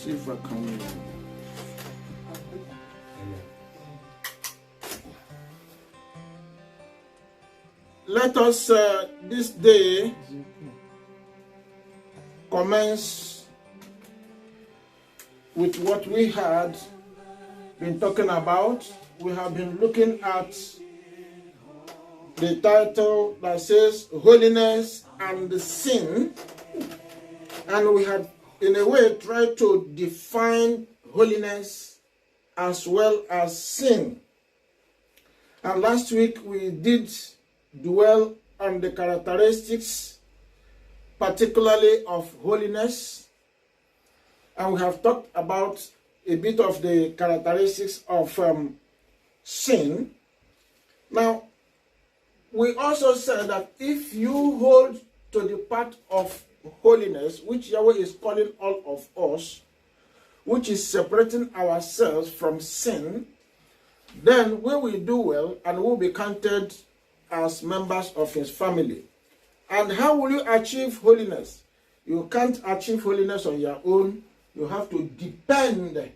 see if I can. Let us this day commence with what we had been talking about. We have been looking at the title that says Holiness and Sin, and we had in a way tried to define holiness as well as sin. And last week we did dwell on the characteristics particularly of holiness, and we have talked about a bit of the characteristics of sin. Now, we also said that if you hold to the part of holiness, which Yahweh is calling all of us, which is separating ourselves from sin, then we will do well and will be counted as members of his family. And how will you achieve holiness? You can't achieve holiness on your own. You have to depend.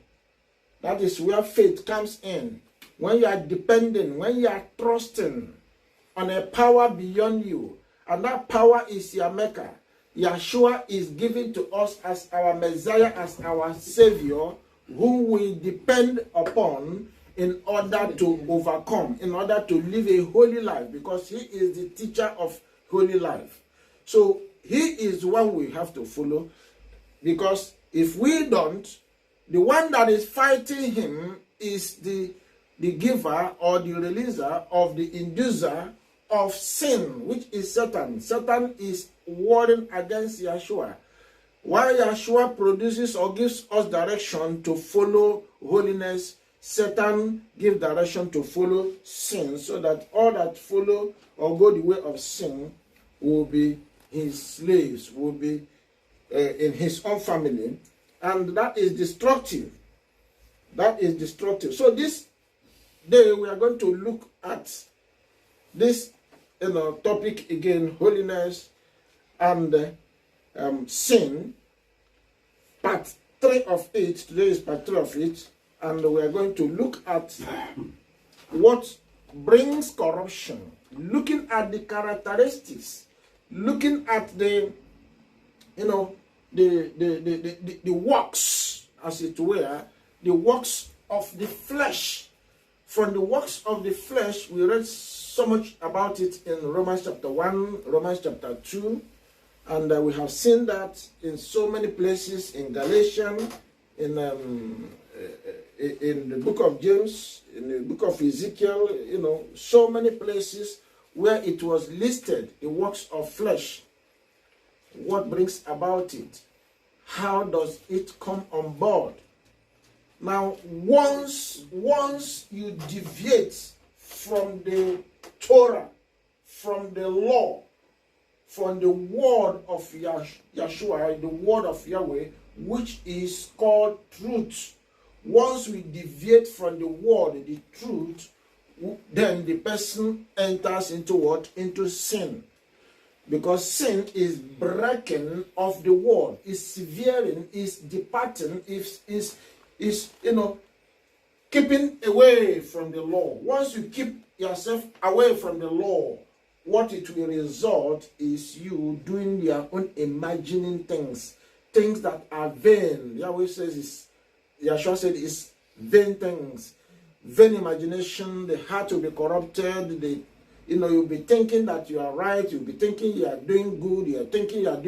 That is where faith comes in. When you are depending, when you are trusting on a power beyond you, and that power is your maker. Yeshua is given to us as our Messiah, as our Savior, whom we depend upon in order to overcome, in order to live a holy life, because he is the teacher of holy life. So he is the one we have to follow, because if we don't, the one that is fighting him is the giver or the releaser of the inducer of sin, which is Satan. Satan is warring against Yeshua. While Yeshua produces or gives us direction to follow holiness, Satan gives direction to follow sin, so that all that follow or go the way of sin will be his slaves, will be in his own family, and that is destructive. That is destructive. So this day we are going to look at this topic again, holiness and sin, part 3 of it. Today is part 3 of it, and we are going to look at what brings corruption, looking at the characteristics, looking at the works, as it were, the works of the flesh. From the works of the flesh, we read so much about it in Romans chapter 1, Romans chapter 2, and we have seen that in so many places, in Galatians, in the book of James, in the book of Ezekiel, so many places where it was listed, the works of flesh. What brings about it? How does it come on board? Now, once you deviate from the Torah, from the law, from the word of Yeshua, the word of Yahweh, which is called truth, once we deviate from the word, the truth, then the person enters into what? Into sin. Because sin is breaking of the word, is severing, is departing, is keeping away from the law. Once you keep yourself away from the law, what it will result is you doing your own imagining things that are vain. Yahweh says, Yeshua said, is vain things, vain imagination. The heart will be corrupted. You'll be thinking that you are right. You'll be thinking you are doing good. You are thinking you are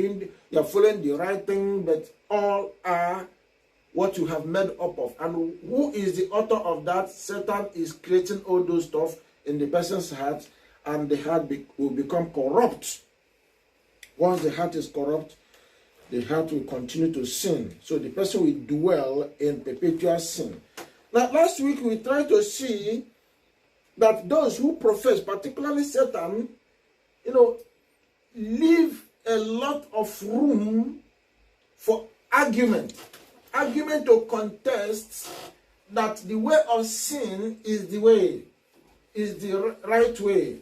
following the right thing, but all are what you have made up of. And who is the author of that? Satan is creating all those stuff in the person's heart, and the heart will become corrupt. Once the heart is corrupt, the heart will continue to sin. So the person will dwell in perpetual sin. Now, last week we tried to see that those who profess, particularly Satan, leave a lot of room for argument to contest that the way of sin is the way, is the right way.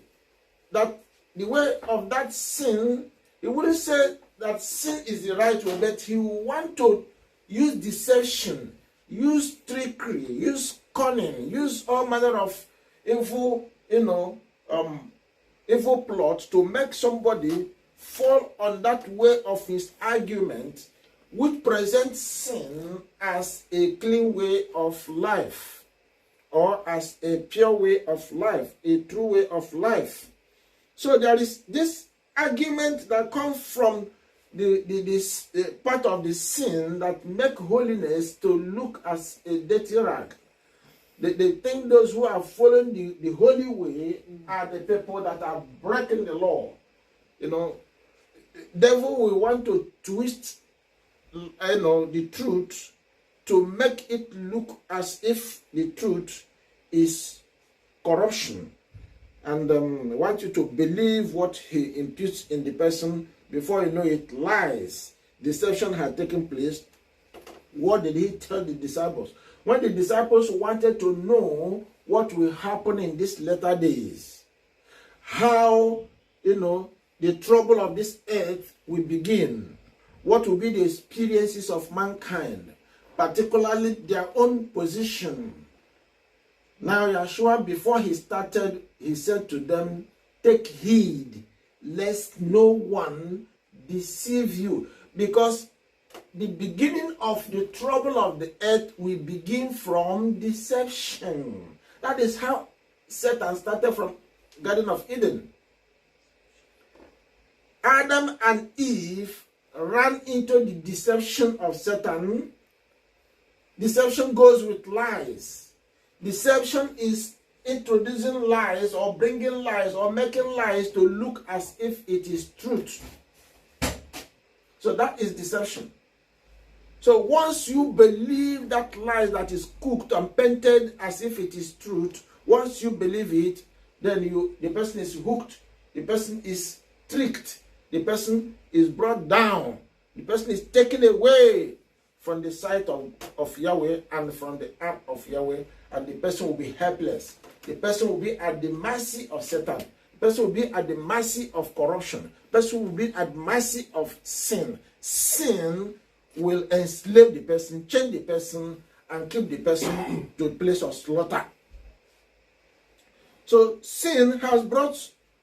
That the way of that sin, he wouldn't say that sin is the right way, but he will want to use deception, use trickery, use cunning, use all manner of evil, evil plot to make somebody fall on that way of his argument, which presents sin as a clean way of life, or as a pure way of life, a true way of life. So there is this argument that comes from this part of the sin that make holiness to look as a dirty rag. They think those who are following the holy way are the people that are breaking the law. Devil will want to twist the truth to make it look as if the truth is corruption, and want you to believe what he imputes in the person. Before you know it, lies, deception had taken place. What did he tell the disciples? When the disciples wanted to know what will happen in these latter days, how the trouble of this earth will begin, what will be the experiences of mankind, particularly their own position. Now Yeshua, before he started, he said to them, take heed lest no one deceive you, because the beginning of the trouble of the earth will begin from deception. That is how Satan started from Garden of Eden. Adam and Eve ran into the deception of Satan. Deception goes with lies. Deception is introducing lies or bringing lies or making lies to look as if it is truth. So that is deception. So once you believe that lie that is cooked and painted as if it is truth, once you believe it, then the person is hooked, the person is tricked, the person is brought down, the person is taken away from the sight of Yahweh and from the arm of Yahweh, and the person will be helpless. The person will be at the mercy of Satan. The person will be at the mercy of corruption. The person will be at the mercy of sin. Sin will enslave the person, change the person, and keep the person to a place of slaughter. So sin has brought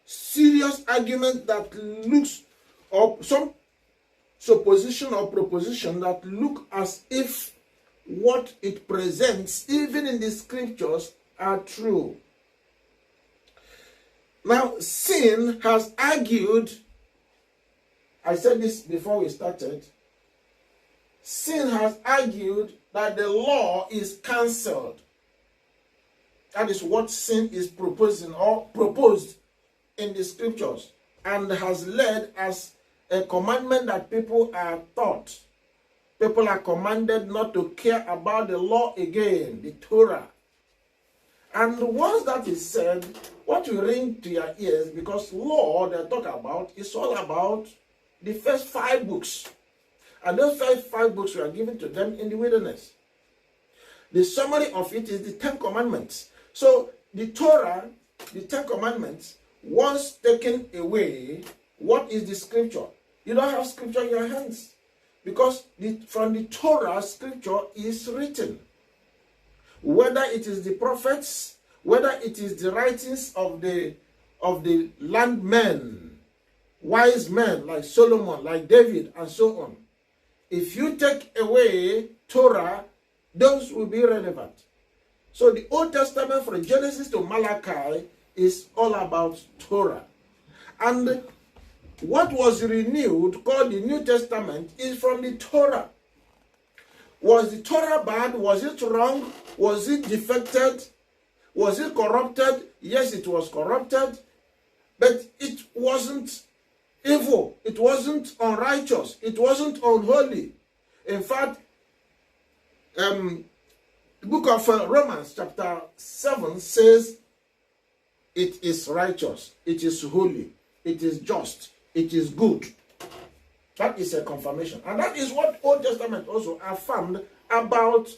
serious argument that looks, or some supposition or proposition that look as if what it presents, even in the scriptures, are true. Now, sin has argued, I said this before we started, sin has argued that the law is cancelled. That is what sin is proposing or proposed in the scriptures, and has led as a commandment that people are taught. People are commanded not to care about the law again, the Torah. And once that is said, what will ring to your ears, because law they talk about is all about the first 5 books. And those first 5 books were given to them in the wilderness. The summary of it is the 10 Commandments. So the Torah, the 10 Commandments, once taken away, what is the scripture? You don't have scripture in your hands. Because from the Torah, scripture is written. Whether it is the prophets, whether it is the writings of the landmen, wise men like Solomon, like David, and so on. If you take away Torah, those will be relevant. So the Old Testament from Genesis to Malachi is all about Torah. And what was renewed, called the New Testament, is from the Torah. Was the Torah bad? Was it wrong? Was it defected? Was it corrupted? Yes, it was corrupted. But it wasn't evil. It wasn't unrighteous. It wasn't unholy. In fact, the book of Romans chapter 7 says it is righteous, it is holy, it is just, it is good. That is a confirmation. And that is what Old Testament also affirmed about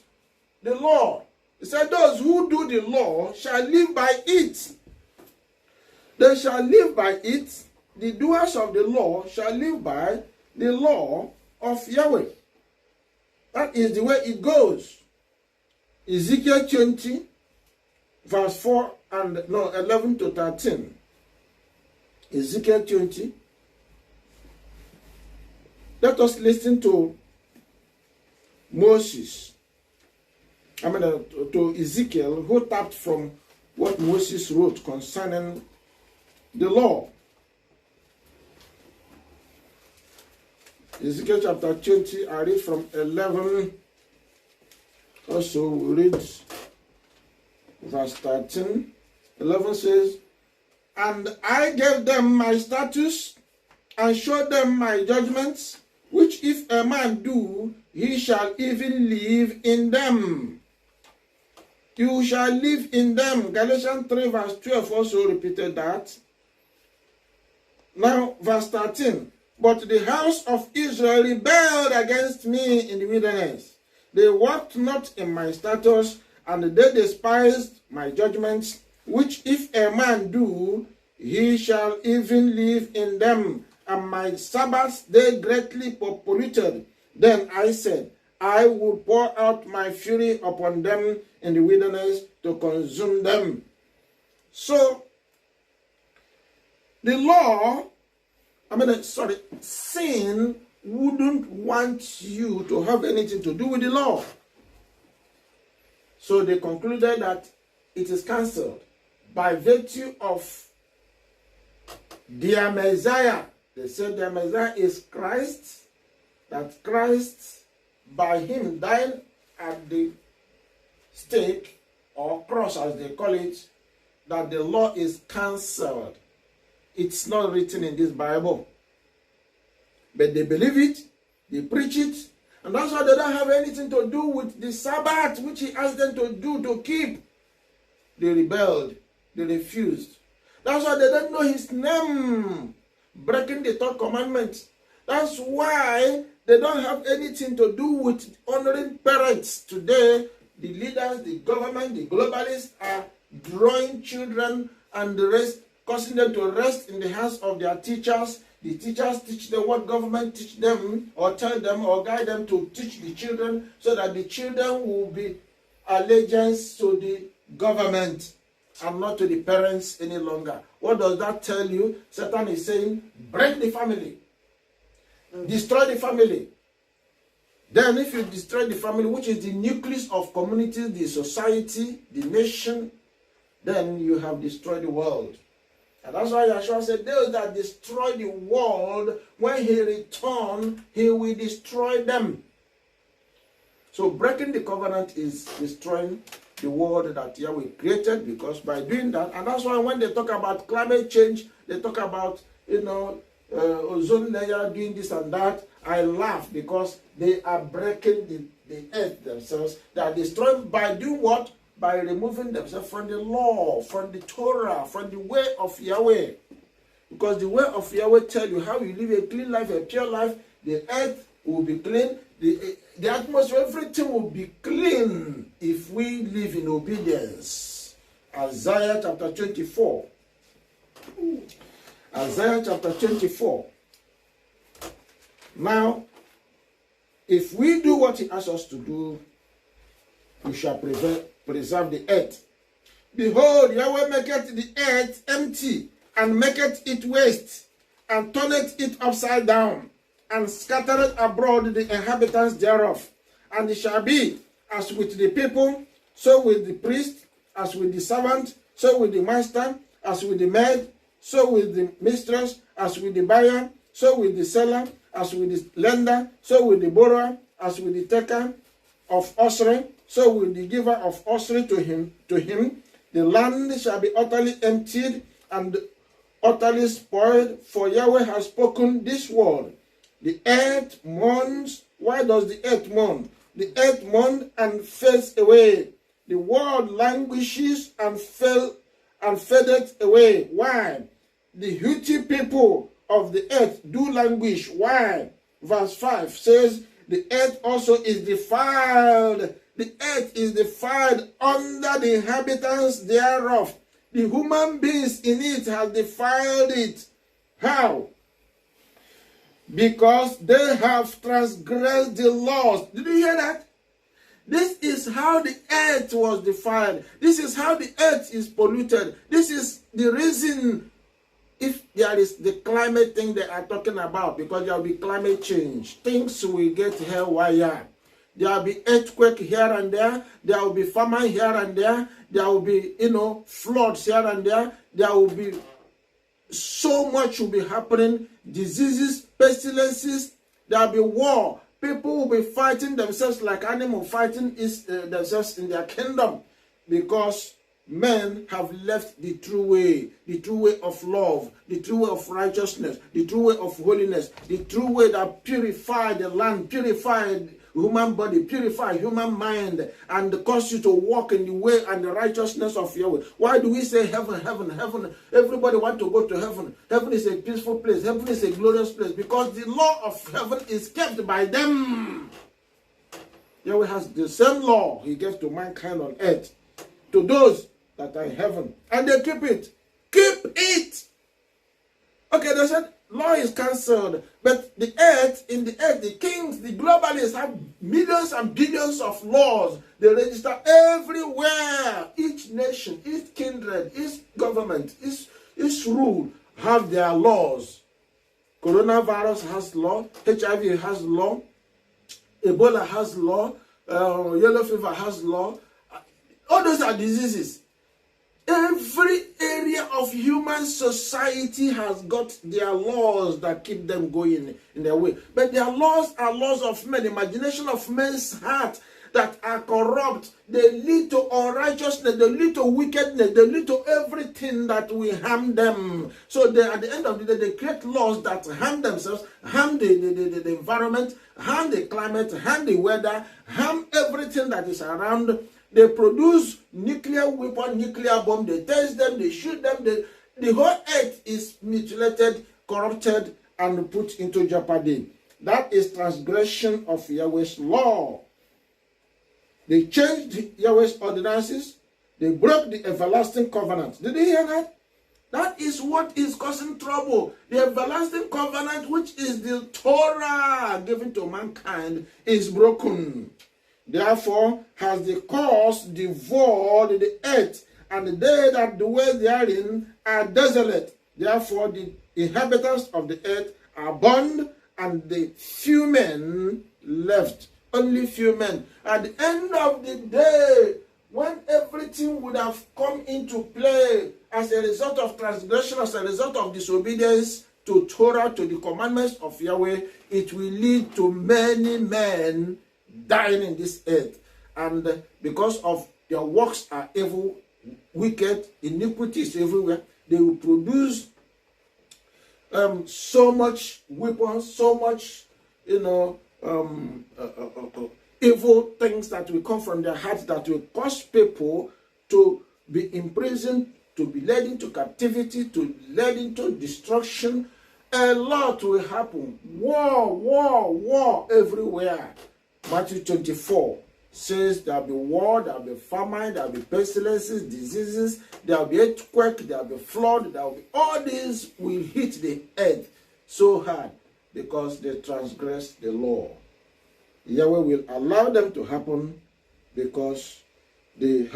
the law. It said, those who do the law shall live by it. They shall live by it. The doers of the law shall live by the law of Yahweh. That is the way it goes. Ezekiel 20, verse 4 and 11 to 13. Ezekiel 20. Let us listen to Moses. To Ezekiel, who tapped from what Moses wrote concerning the law. Ezekiel chapter 20, I read from 11. Also, we read verse 13. 11 says, "And I gave them my statutes and showed them my judgments, which if a man do, he shall even live in them. You shall live in them." Galatians 3 verse 12 also repeated that. Now, verse 13. "But the house of Israel rebelled against me in the wilderness. They walked not in my statutes, and they despised my judgments, which if a man do, he shall even live in them. And my Sabbaths they greatly polluted. Then I said, I will pour out my fury upon them in the wilderness to consume them." So, the law, sin wouldn't want you to have anything to do with the law. So they concluded that it is cancelled by virtue of their Messiah. They said their Messiah is Christ, that Christ, by him dying at the stake or cross as they call it, that the law is cancelled. It's not written in this Bible. But they believe it, they preach it, and that's why they don't have anything to do with the Sabbath, which he asked them to do, to keep. They rebelled, they refused. That's why they don't know his name, breaking the third commandment. That's why they don't have anything to do with honoring parents. Today, the leaders, the government, the globalists are drawing children and the rest, causing them to rest in the hands of their teachers. The teachers teach them what government teach them, or tell them, or guide them to teach the children, so that the children will be allegiance to the government and not to the parents any longer. What does that tell you? Satan is saying, break the family, destroy the family. Then if you destroy the family, which is the nucleus of communities, the society, the nation, then you have destroyed the world. And that's why Yahshua said, those that destroy the world, when he returns, he will destroy them. So breaking the covenant is destroying the world that Yahweh created, because by doing that, and that's why when they talk about climate change, they talk about, ozone layer doing this and that, I laugh, because they are breaking the earth themselves. They are destroying by doing what? By removing themselves from the law, from the Torah, from the way of Yahweh. Because the way of Yahweh tells you how you live a clean life, a pure life. The earth will be clean. The atmosphere, everything will be clean if we live in obedience. Isaiah chapter 24. Isaiah chapter 24. Now, if we do what he asks us to do, we shall preserve the earth. Behold, Yahweh maketh the earth empty, and maketh it waste, and turneth it upside down, and scattereth abroad the inhabitants thereof. And it shall be, as with the people, so with the priest, as with the servant, so with the master, as with the maid, so with the mistress, as with the buyer, so with the seller, as with the lender, so with the borrower, as with the taker of usury, so with the giver of usury to him. The land shall be utterly emptied and utterly spoiled, for Yahweh has spoken this word. The earth mourns. Why does the earth mourn? The earth mourns and fades away. The world languishes and fadeth away. Why? The haughty people of the earth do languish. Why? Verse 5 says, the earth also is defiled. The earth is defiled under the inhabitants thereof. The human beings in it have defiled it. How? because they have transgressed the laws. Did you hear that? This is how the earth was defiled. This is how the earth is polluted. This is the reason, if there is the climate thing they are talking about, because there will be climate change, things will get haywire. There will be earthquake here and there. There will be famine here and there. There will be, floods here and there. There will be so much will be happening. Diseases, pestilences. There will be war. People will be fighting themselves like animals fighting themselves in their kingdom, because men have left the true way of love, the true way of righteousness, the true way of holiness, the true way that purified the land, purified human body, purify human mind, and cause you to walk in the way and the righteousness of Yahweh. Why do we say heaven, heaven, heaven? Everybody wants to go to heaven. Heaven is a peaceful place. Heaven is a glorious place, because the law of heaven is kept by them. Yahweh has the same law he gave to mankind on earth, to those that are in heaven, and they keep it. Keep it. Okay, they said law is cancelled, but in the earth, the kings, the globalists have millions and billions of laws. They register everywhere. Each nation, each kindred, each government, each rule have their laws. Coronavirus has law. HIV has law. Ebola has law. Yellow fever has law. All those are diseases. Every area of human society has got their laws that keep them going in their way. But their laws are laws of men, imagination of men's heart that are corrupt. They lead to unrighteousness, they lead to wickedness, they lead to everything that will harm them. So at the end of the day, they create laws that harm themselves, harm the environment, harm the climate, harm the weather, harm everything that is around. They produce nuclear weapon, nuclear bomb. They test them, they shoot them. The whole earth is mutilated, corrupted, and put into jeopardy. That is transgression of Yahweh's law. They changed Yahweh's ordinances. They broke the everlasting covenant. Did you hear that? That is what is causing trouble. The everlasting covenant, which is the Torah given to mankind, is broken. Therefore has the cause devoured the earth, and they that dwell therein are desolate. Therefore the inhabitants of the earth are burned, and the few men left. Only few men. At the end of the day, when everything would have come into play as a result of transgression, as a result of disobedience to Torah, to the commandments of Yahweh, it will lead to many men dying in this earth. And because of their works are evil, wicked, iniquity is everywhere, they will produce so much weapons, so much evil things that will come from their hearts, that will cause people to be imprisoned, to be led into captivity, to led into destruction. A lot will happen. War everywhere. Matthew 24 says there will be war, there will be famine, there will be pestilences, diseases, there will be earthquake, there will be flood, there will be all these will hit the earth so hard because they transgress the law. Yahweh will allow them to happen because they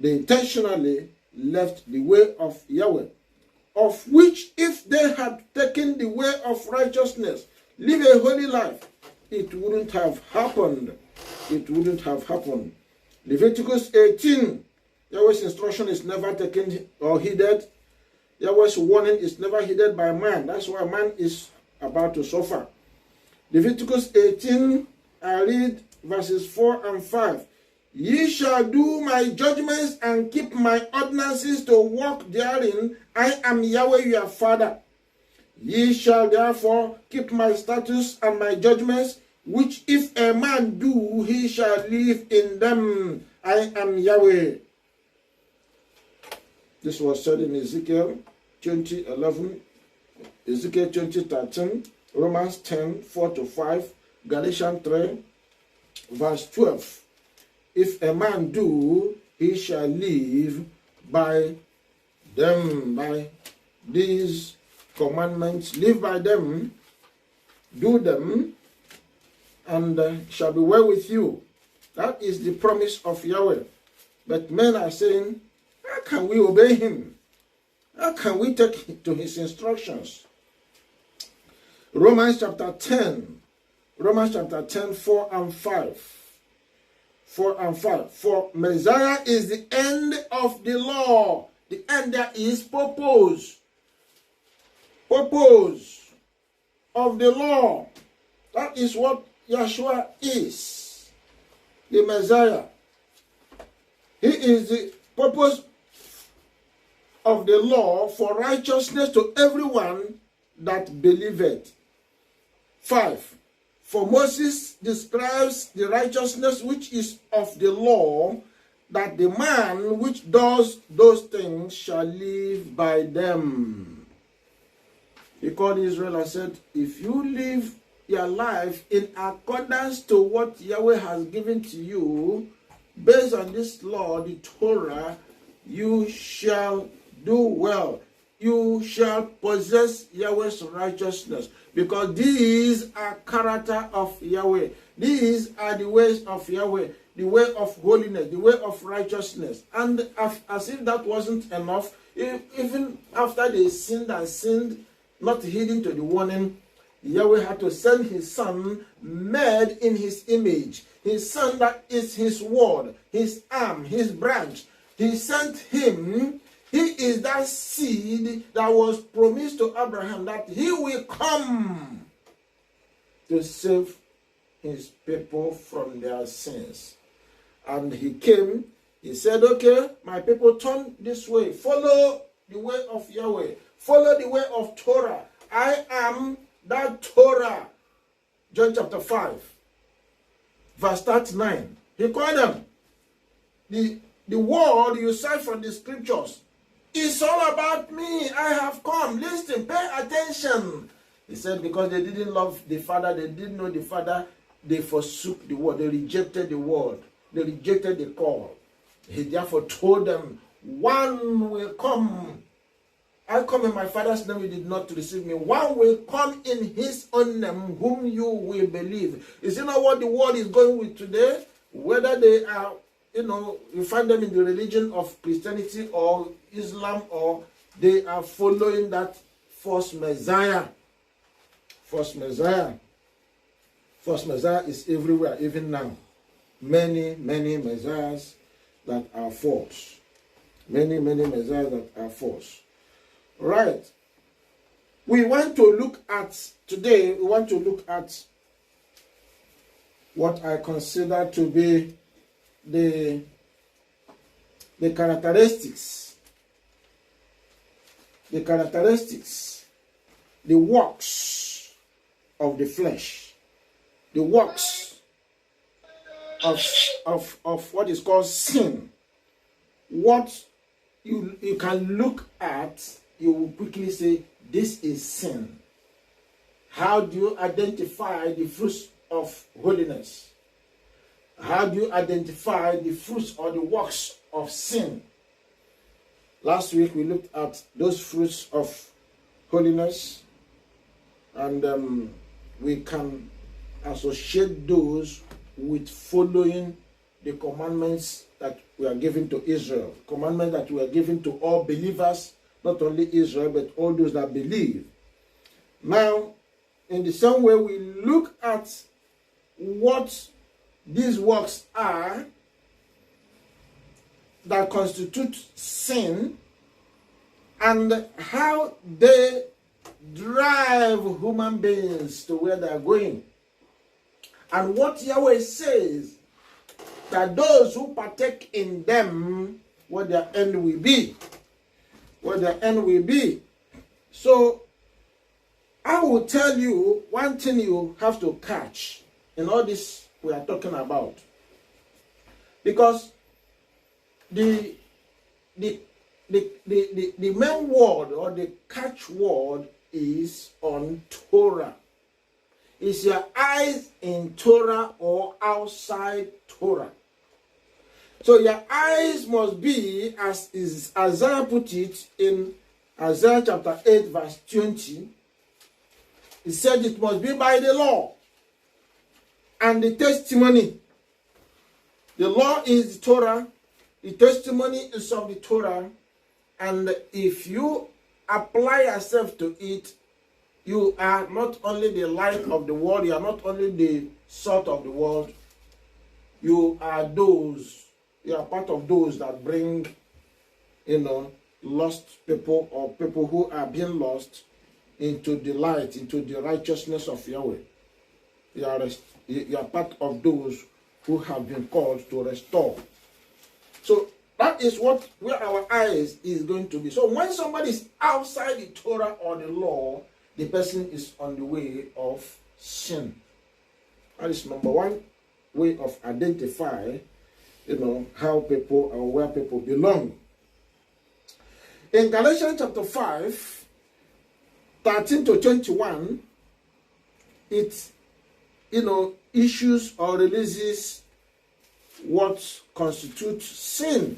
intentionally left the way of Yahweh, of which if they had taken the way of righteousness, live a holy life, it wouldn't have happened. It wouldn't have happened. Leviticus 18, Yahweh's instruction is never taken or heeded. Yahweh's warning is never heeded by man. That's why man is about to suffer. Leviticus 18, I read verses 4 and 5. Ye shall do my judgments and keep my ordinances to walk therein. I am Yahweh your Father. Ye shall therefore keep my statutes and my judgments, which if a man do, he shall live in them. I am Yahweh. This was said in Ezekiel 20:11, Ezekiel 20:13, Romans 10:4-5, Galatians 3, verse 12. If a man do, he shall live by them, by these commandments, live by them, Do them, and shall be well with you. That is the promise of Yahweh. But men are saying, how can we obey him? How can we take to his instructions? Romans chapter 10, 4 and 5. 4 and 5. For Messiah is the end of the law. The end there is purpose. Purpose of the law. That is what Yeshua is. The Messiah. He is the purpose of the law for righteousness to everyone that believeth. 5. For Moses describes the righteousness which is of the law, that the man which does those things shall live by them. He called Israel and said, if you live your life in accordance to what Yahweh has given to you, based on this law, the Torah, you shall do well. You shall possess Yahweh's righteousness, because these are character of Yahweh. These are the ways of Yahweh, the way of holiness, the way of righteousness. And as if that wasn't enough, even after they sinned, not heeding to the warning, Yahweh had to send his son, made in his image. His son that is his word, his arm, his branch. He sent him. He is that seed that was promised to Abraham, that he will come to save his people from their sins. And he came, he said, okay, my people, turn this way. Follow the way of Yahweh. Follow the way of Torah. I am that Torah. John chapter 5, verse 39. He called them. The word you cite from the scriptures, it's all about me. I have come. Listen, pay attention. He said, because they didn't love the Father, they didn't know the Father, they forsook the word. They rejected the word. They rejected the call. He therefore told them, one will come. I come in my Father's name, you did not receive me. One will come in his own name, whom you will believe. Is it not what the world is going with today? Whether they are, you find them in the religion of Christianity or Islam, or they are following that false Messiah. False Messiah. False Messiah is everywhere, even now. Many, many Messiahs that are false. Many, many Messiahs that are false. Right. Today we want to look at what I consider to be the characteristics, the works of the flesh, the works of what is called sin. What you can look at, you will quickly say, this is sin. How do you identify the fruits of holiness? How do you identify the fruits or the works of sin? Last week we looked at those fruits of holiness, and we can associate those with following the commandments that we are given to Israel, commandments that we are given to all believers, not only Israel, but all those that believe. Now, in the same way, we look at what these works are that constitute sin, and how they drive human beings to where they are going. And what Yahweh says, that those who partake in them, what their end will be. What their end will be. So, I will tell you one thing you have to catch in all this we are talking about. Because the main word or the catchword is on Torah. Is your eyes in Torah or outside Torah? So your eyes must be, as Isaiah put it in Isaiah chapter 8 verse 20. He said it must be by the law and the testimony. The law is the Torah, the testimony is of the Torah, and if you apply yourself to it, you are not only the light of the world, you are not only the salt of the world, you are part of those that bring, lost people or people who are being lost into the light, into the righteousness of Yahweh. You are part of those who have been called to restore. So that is where our eyes is going to be. So when somebody is outside the Torah or the law, the person is on the way of sin. That is number one way of identify, how people or where people belong. In Galatians chapter 5, 13 to 21, it, issues or releases what constitutes sin.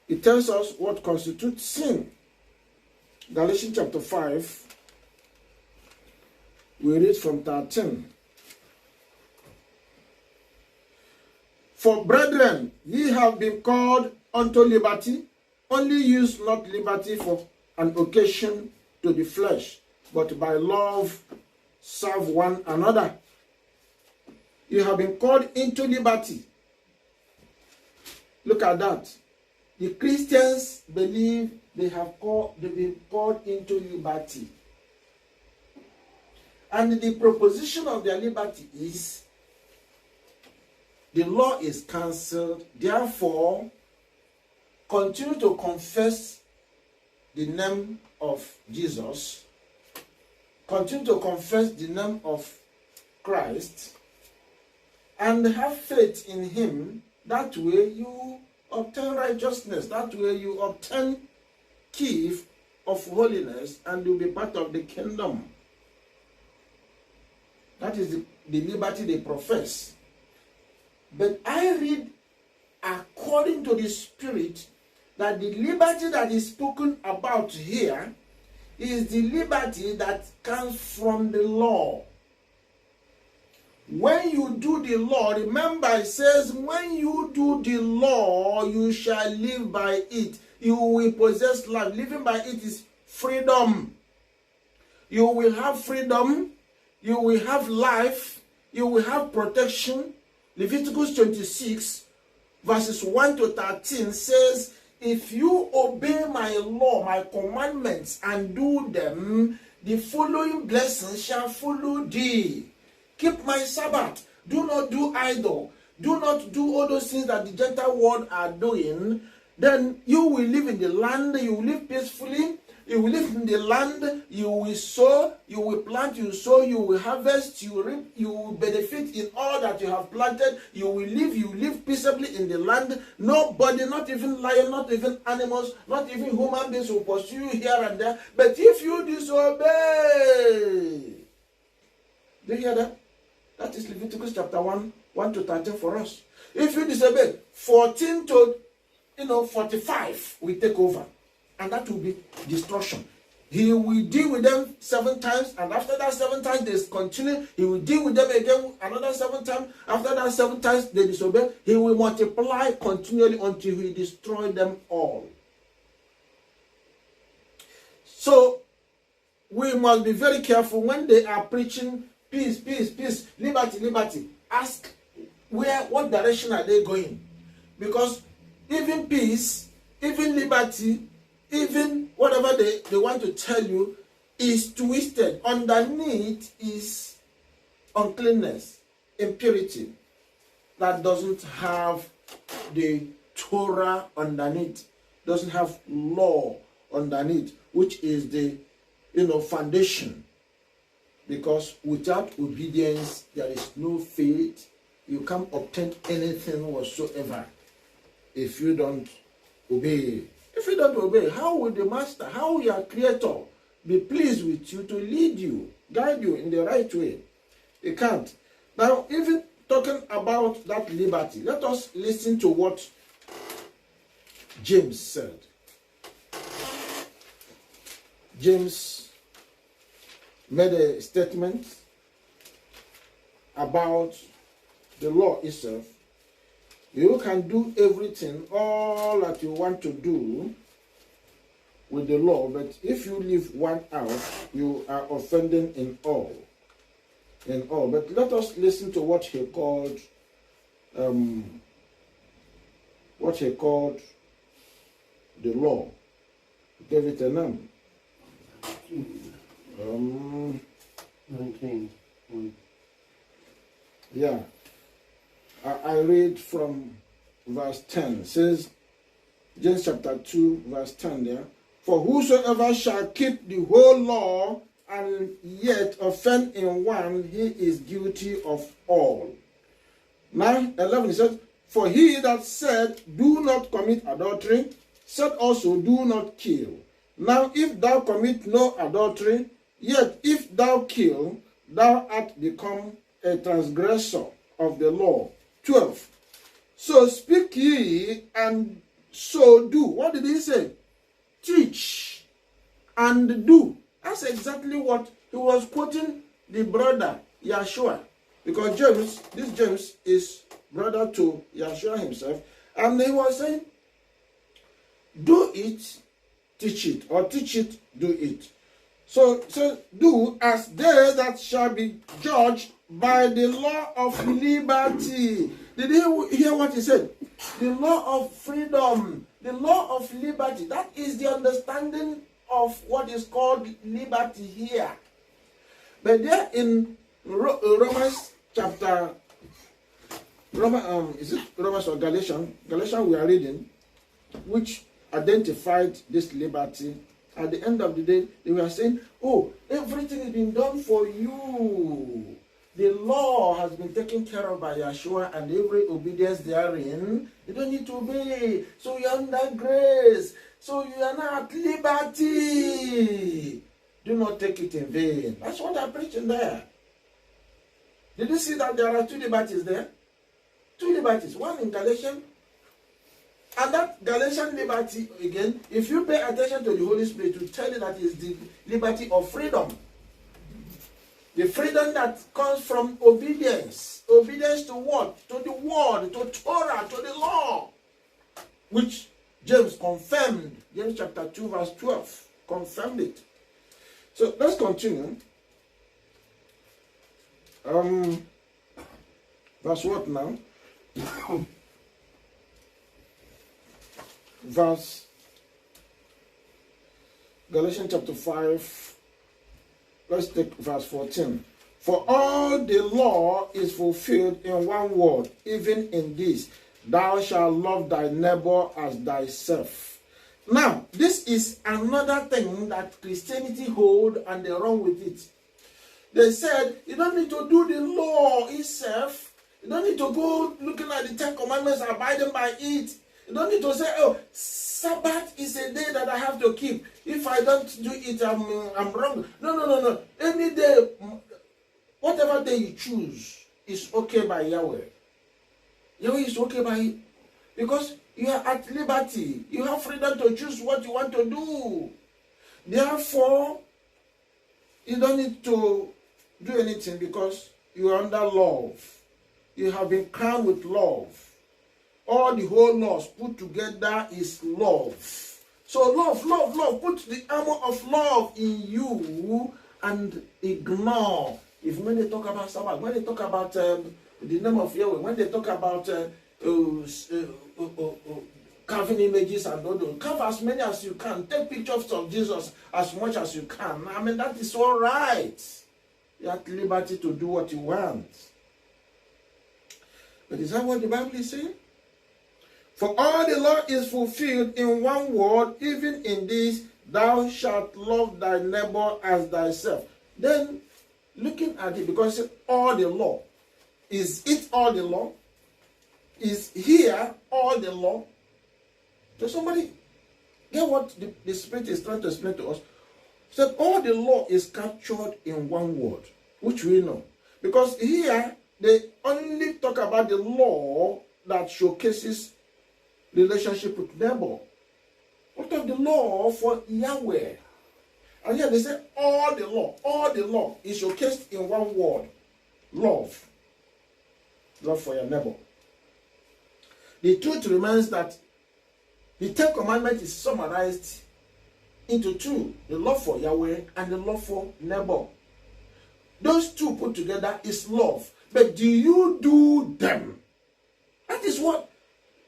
It tells us what constitutes sin. Galatians chapter 5, we read from 13. For brethren, ye have been called unto liberty, only use not liberty for an occasion to the flesh, but by love serve one another. You have been called into liberty. Look at that. The Christians believe they've been called into liberty. And the proposition of their liberty is the law is cancelled, therefore continue to confess the name of Jesus, continue to confess the name of Christ, and have faith in him. That way you obtain righteousness. That way you obtain key of holiness and you'll be part of the kingdom. That is the liberty they profess. But I read according to the Spirit that the liberty that is spoken about here is the liberty that comes from the law. When you do the law, remember it says, when you do the law, you shall live by it. You will possess life. Living by it is freedom. You will have freedom. You will have life. You will have protection. Leviticus 26, verses 1 to 13 says, if you obey my law, my commandments, and do them, the following blessings shall follow thee. Keep my Sabbath. Do not do idol. Do not do all those things that the Gentile world are doing. Then you will live in the land. You will live peacefully. You will live in the land. You will sow. You will plant. You sow. You will harvest. You will reap. You will benefit in all that you have planted. You will live. You will live peaceably in the land. Nobody, not even lion, not even animals, not even human beings will pursue you here and there. But if you disobey, do you hear that? That is Leviticus chapter 1, 1 to 13 for us. If you disobey, 14 to 45 will take over. And that will be destruction. He will deal with them 7 times, and after that 7 times they continue. He will deal with them again another 7 times. After that 7 times they disobey. He will multiply continually until he destroys them all. So we must be very careful when they are preaching peace, peace, peace, liberty, liberty. Ask what direction are they going? Because even peace, even liberty, even whatever they want to tell you is twisted. Underneath is uncleanness, impurity, that doesn't have the Torah underneath, doesn't have law underneath, which is the foundation. Because without obedience, there is no faith. You can't obtain anything whatsoever if you don't obey. If you don't obey, how will the master, how will your creator be pleased with you to lead you, guide you in the right way? He can't. Now, even talking about that liberty, let us listen to what James said. James made a statement about the law itself. You can do everything, all that you want to do with the law, but if you leave one out, you are offending in all. In all. But let us listen to what he called the law. He gave it a name. 19. Yeah. I read from verse 10. It says, James chapter 2, verse 10 there. For whosoever shall keep the whole law and yet offend in one, he is guilty of all. Now, 11, it says, for he that said, do not commit adultery, said also, do not kill. Now, if thou commit no adultery, yet if thou kill, thou art become a transgressor of the law. 12. So speak ye and so do. What did he say? Teach and do. That's exactly what he was quoting the brother Yahshua. Because this James is brother to Yahshua himself. And he was saying, do it, teach it. Or teach it, do it. So do as they that shall be judged by the law of liberty. Did you hear what he said? The law of freedom, the law of liberty. That is the understanding of what is called liberty here. But there in Romans chapter, is it Romans or Galatians? Galatians we are reading, which identified this liberty. At the end of the day, they were saying, oh, everything has been done for you. The law has been taken care of by Yahshua, and every obedience therein, you don't need to obey. So you're under grace. So you are now at liberty. Do not take it in vain. That's what I'm preaching there. Did you see that there are two liberties there? Two liberties. One in Galatians. And that Galatian liberty, again, if you pay attention to the Holy Spirit, to tell you that is the liberty of freedom. The freedom that comes from obedience. Obedience to what? To the word, to Torah, to the law. Which James confirmed. James chapter 2 verse 12. Confirmed it. So let's continue. Verse what now? Verse Galatians chapter 5. Let's take verse 14. For all the law is fulfilled in one word, even in this, thou shalt love thy neighbor as thyself. Now, this is another thing that Christianity hold, and they run with it. They said, you don't need to do the law itself. You don't need to go looking at the 10 Commandments, abiding by it. You don't need to say, oh, Sabbath is a day that I have to keep. If I don't do it, I'm wrong. No. Any day, whatever day you choose is okay by Yahweh. Yahweh is okay by it. Because you are at liberty. You have freedom to choose what you want to do. Therefore, you don't need to do anything because you are under love. You have been crowned with love. All the whole laws put together is love. So love. Put the armor of love in you and ignore. If when they talk about Sabbath, when they talk about the name of Yahweh, when they talk about carving images and all those, carve as many as you can. Take pictures of Jesus as much as you can. I mean, that is all right. You have liberty to do what you want. But is that what the Bible is saying? For all the law is fulfilled in one word, even in this, thou shalt love thy neighbor as thyself. Then, looking at it, because it's all the law. Is it all the law? Is here all the law? Does somebody get what the Spirit is trying to explain to us? So all the law is captured in one word, which we know. Because here, they only talk about the law that showcases relationship with neighbor. What of the law for Yahweh? And here they say all the law is showcased in one word: love. Love for your neighbor. The truth remains that the 10 Commandments is summarized into two: the love for Yahweh and the love for neighbor. Those two put together is love. But do you do them? That is what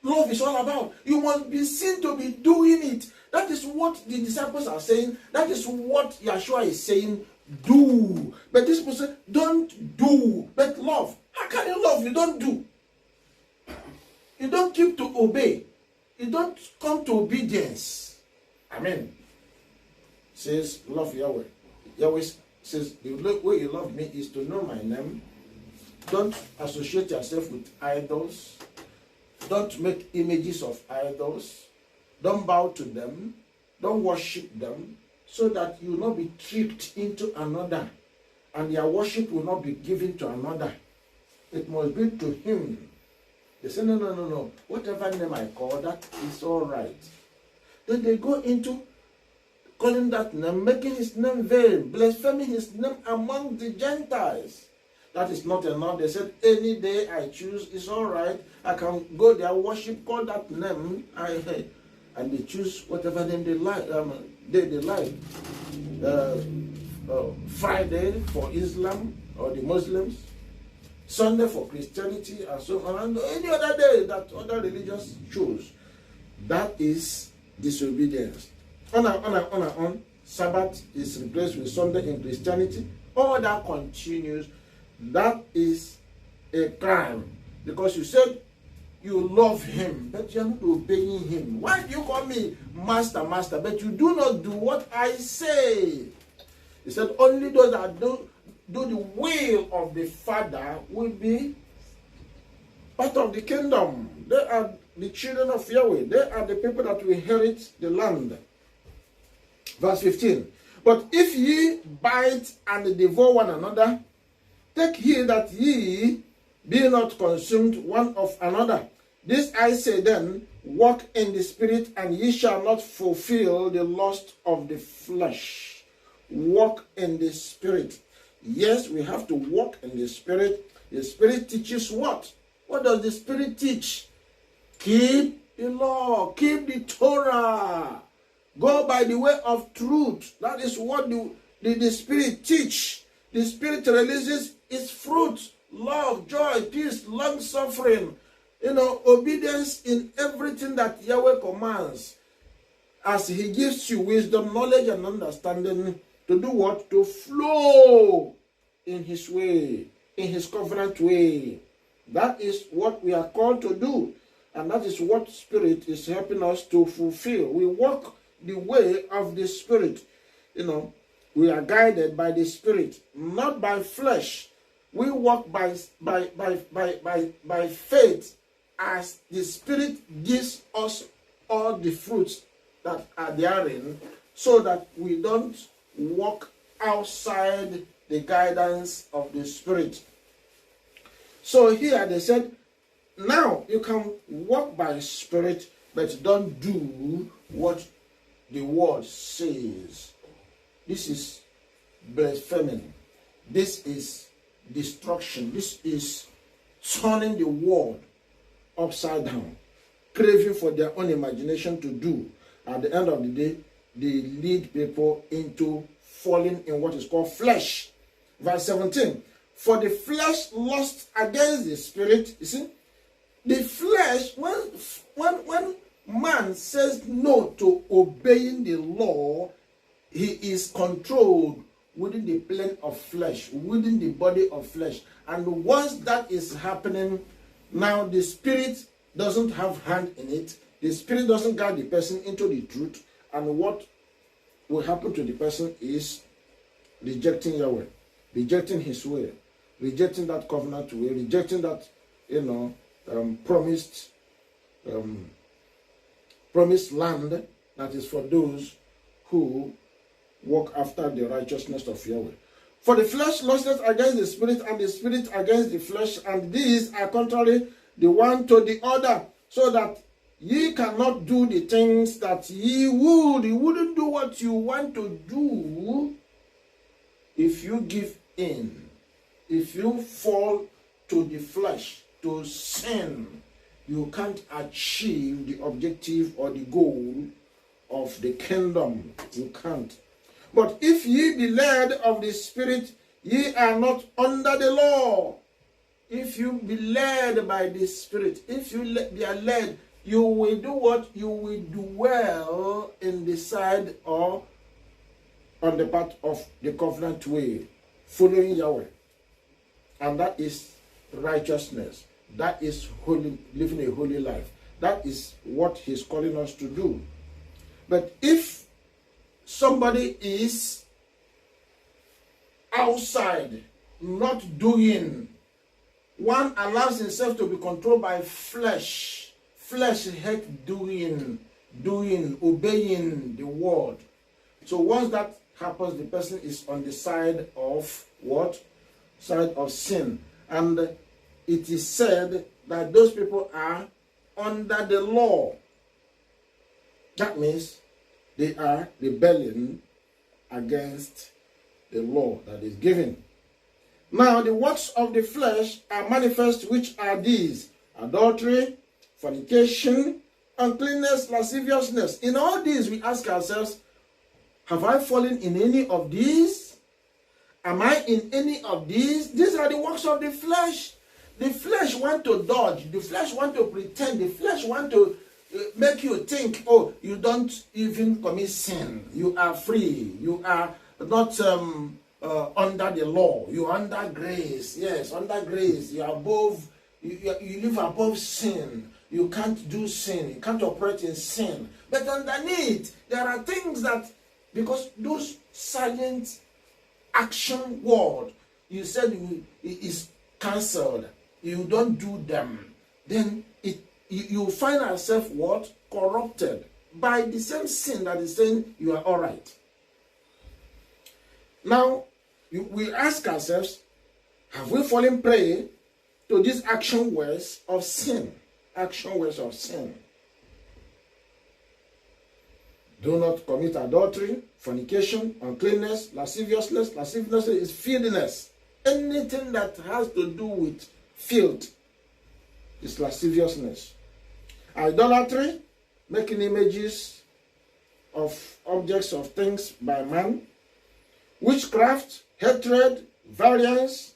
love is all about. You must be seen to be doing it. That is what the disciples are saying. That is what Yeshua is saying. Do. But this person don't do, but love. How can you love? You don't do. You don't keep to obey. You don't come to obedience. Amen. Says love Yahweh. Yahweh says the way you love me is to know my name. Don't associate yourself with idols. Don't make images of idols. Don't bow to them. Don't worship them, so that you will not be tricked into another, and your worship will not be given to another. It must be to him. They say, no. Whatever name I call, that is all right. Then they go into calling that name, making his name vain, blaspheming his name among the Gentiles. That is not enough. They said, any day I choose is all right. I can go there, worship, call that name, and they choose whatever name they like. They like. Friday for Islam or the Muslims, Sunday for Christianity, and so on, and any other day that other religions choose. That is disobedience. On. Sabbath is replaced with Sunday in Christianity. All that continues. That is a crime, because you said you love him, but you are not obeying him. Why do you call me master, but you do not do what I say? He said only those that do the will of the Father will be part of the kingdom. They are the children of Yahweh. They are the people that will inherit the land. Verse 15. But if ye bite and devour one another, take heed that ye be not consumed one of another. This I say then, walk in the Spirit, and ye shall not fulfill the lust of the flesh. Walk in the Spirit. Yes, we have to walk in the Spirit. The Spirit teaches what? What does the Spirit teach? Keep the law. Keep the Torah. Go by the way of truth. That is what the Spirit teach. The Spirit releases its fruit: love, joy, peace, long-suffering, obedience in everything that Yahweh commands. As he gives you wisdom, knowledge, and understanding to do what? To flow in his way, in his covenant way. That is what we are called to do. And that is what Spirit is helping us to fulfill. We walk the way of the Spirit. We are guided by the Spirit, not by flesh. We walk by faith, as the Spirit gives us all the fruits that are therein, so that we don't walk outside the guidance of the Spirit. So here they said, now you can walk by Spirit, but don't do what the word says. This is blaspheming. This is destruction. This is turning the world upside down, craving for their own imagination to do. At the end of the day, they lead people into falling in what is called flesh. Verse 17. For the flesh lusts against the Spirit. You see, the flesh, when man says no to obeying the law, he is controlled within the plane of flesh, within the body of flesh. And once that is happening, now the Spirit doesn't have hand in it. The Spirit doesn't guide the person into the truth. And what will happen to the person is rejecting Yahweh, rejecting his way, rejecting that covenant way, rejecting that, promised land that is for those who walk after the righteousness of Yahweh. For the flesh lusteth against the Spirit, and the Spirit against the flesh, and these are contrary the one to the other, so that ye cannot do the things that ye would. You wouldn't do what you want to do if you give in. If you fall to the flesh, to sin, you can't achieve the objective or the goal of the kingdom. You can't. But if ye be led of the Spirit, ye are not under the law. If you be led by the Spirit, if you be led, you will do what? You will dwell in the side or on the path of the covenant way, following Yahweh. And that is righteousness. That is holy, living a holy life. That is what he's calling us to do. But if somebody is outside, not doing, one allows himself to be controlled by flesh. Flesh hates doing, obeying the word. So once that happens, the person is on the side of what? Side of sin. And it is said that those people are under the law. That means they are rebelling against the law that is given. Now the works of the flesh are manifest, which are these: adultery, fornication, uncleanness, lasciviousness. In all these we ask ourselves, have I fallen in any of these? Am I in any of these? These are the works of the flesh. The flesh want to dodge. The flesh want to pretend. The flesh want to make you think, oh, you don't even commit sin. You are free. You are not under the law. You are under grace. Yes, under grace. You are above. You live above sin. You can't do sin. You can't operate in sin. But underneath, there are things that, because those silent action word, you said is cancelled. You don't do them. Then you find yourself what? Corrupted by the same sin that is saying you are all right. Now, we ask ourselves, have we fallen prey to these action words of sin? Action words of sin. Do not commit adultery, fornication, uncleanness, lasciviousness. Lasciviousness is filthiness. Anything that has to do with filth is lasciviousness. Idolatry, making images of objects of things by man. Witchcraft, hatred, variance,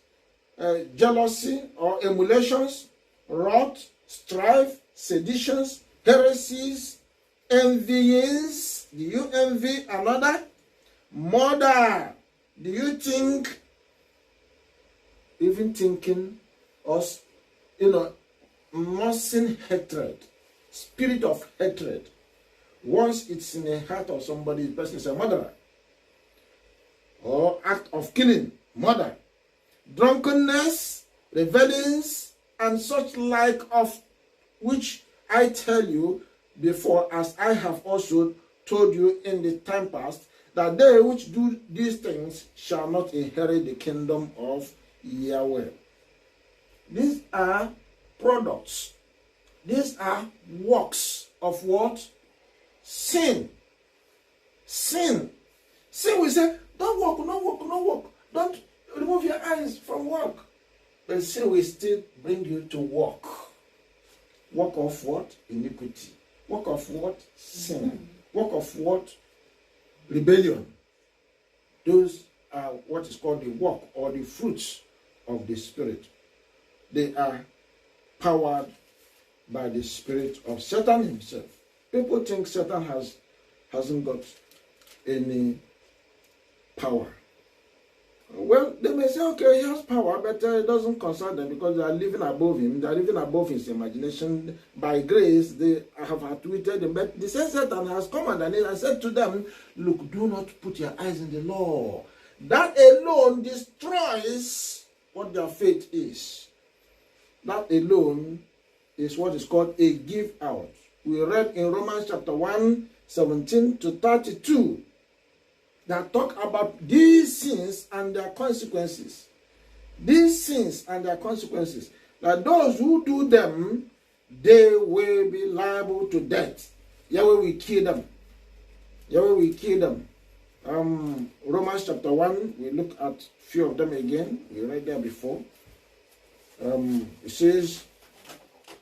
jealousy or emulations, wrath, strife, seditions, heresies, envyings. Do you envy another? Murder. Do you think, even thinking, or, nursing hatred, spirit of hatred, once it's in the heart of somebody, the person is a murderer. Or act of killing, murder. Drunkenness, revelings, and such like, of which I tell you before, as I have also told you in the time past, that they which do these things shall not inherit the kingdom of Yahweh. These are products. These are works of what? Sin. Sin. Sin, we say, don't walk, no walk, no walk. Don't remove your eyes from work. But sin will still bring you to walk. Work of what? Iniquity. Work of what? Sin. Work of what? Rebellion. Those are what is called the work or the fruits of the Spirit. They are powered by the spirit of Satan himself. People think Satan hasn't got any power. Well, they may say, okay, he has power, but it doesn't concern them because they are living above him. They are living above his imagination. By grace, they have outwitted him. But the same Satan has come underneath and said to them, look, do not put your eyes in the law. That alone destroys what their faith is. That alone is what is called a give out. We read in Romans chapter 1, 17 to 32. That talk about these sins and their consequences. These sins and their consequences. That those who do them, they will be liable to death. Yahweh will kill them. Yahweh will kill them. Romans chapter 1, we look at a few of them again. We read there before. It says,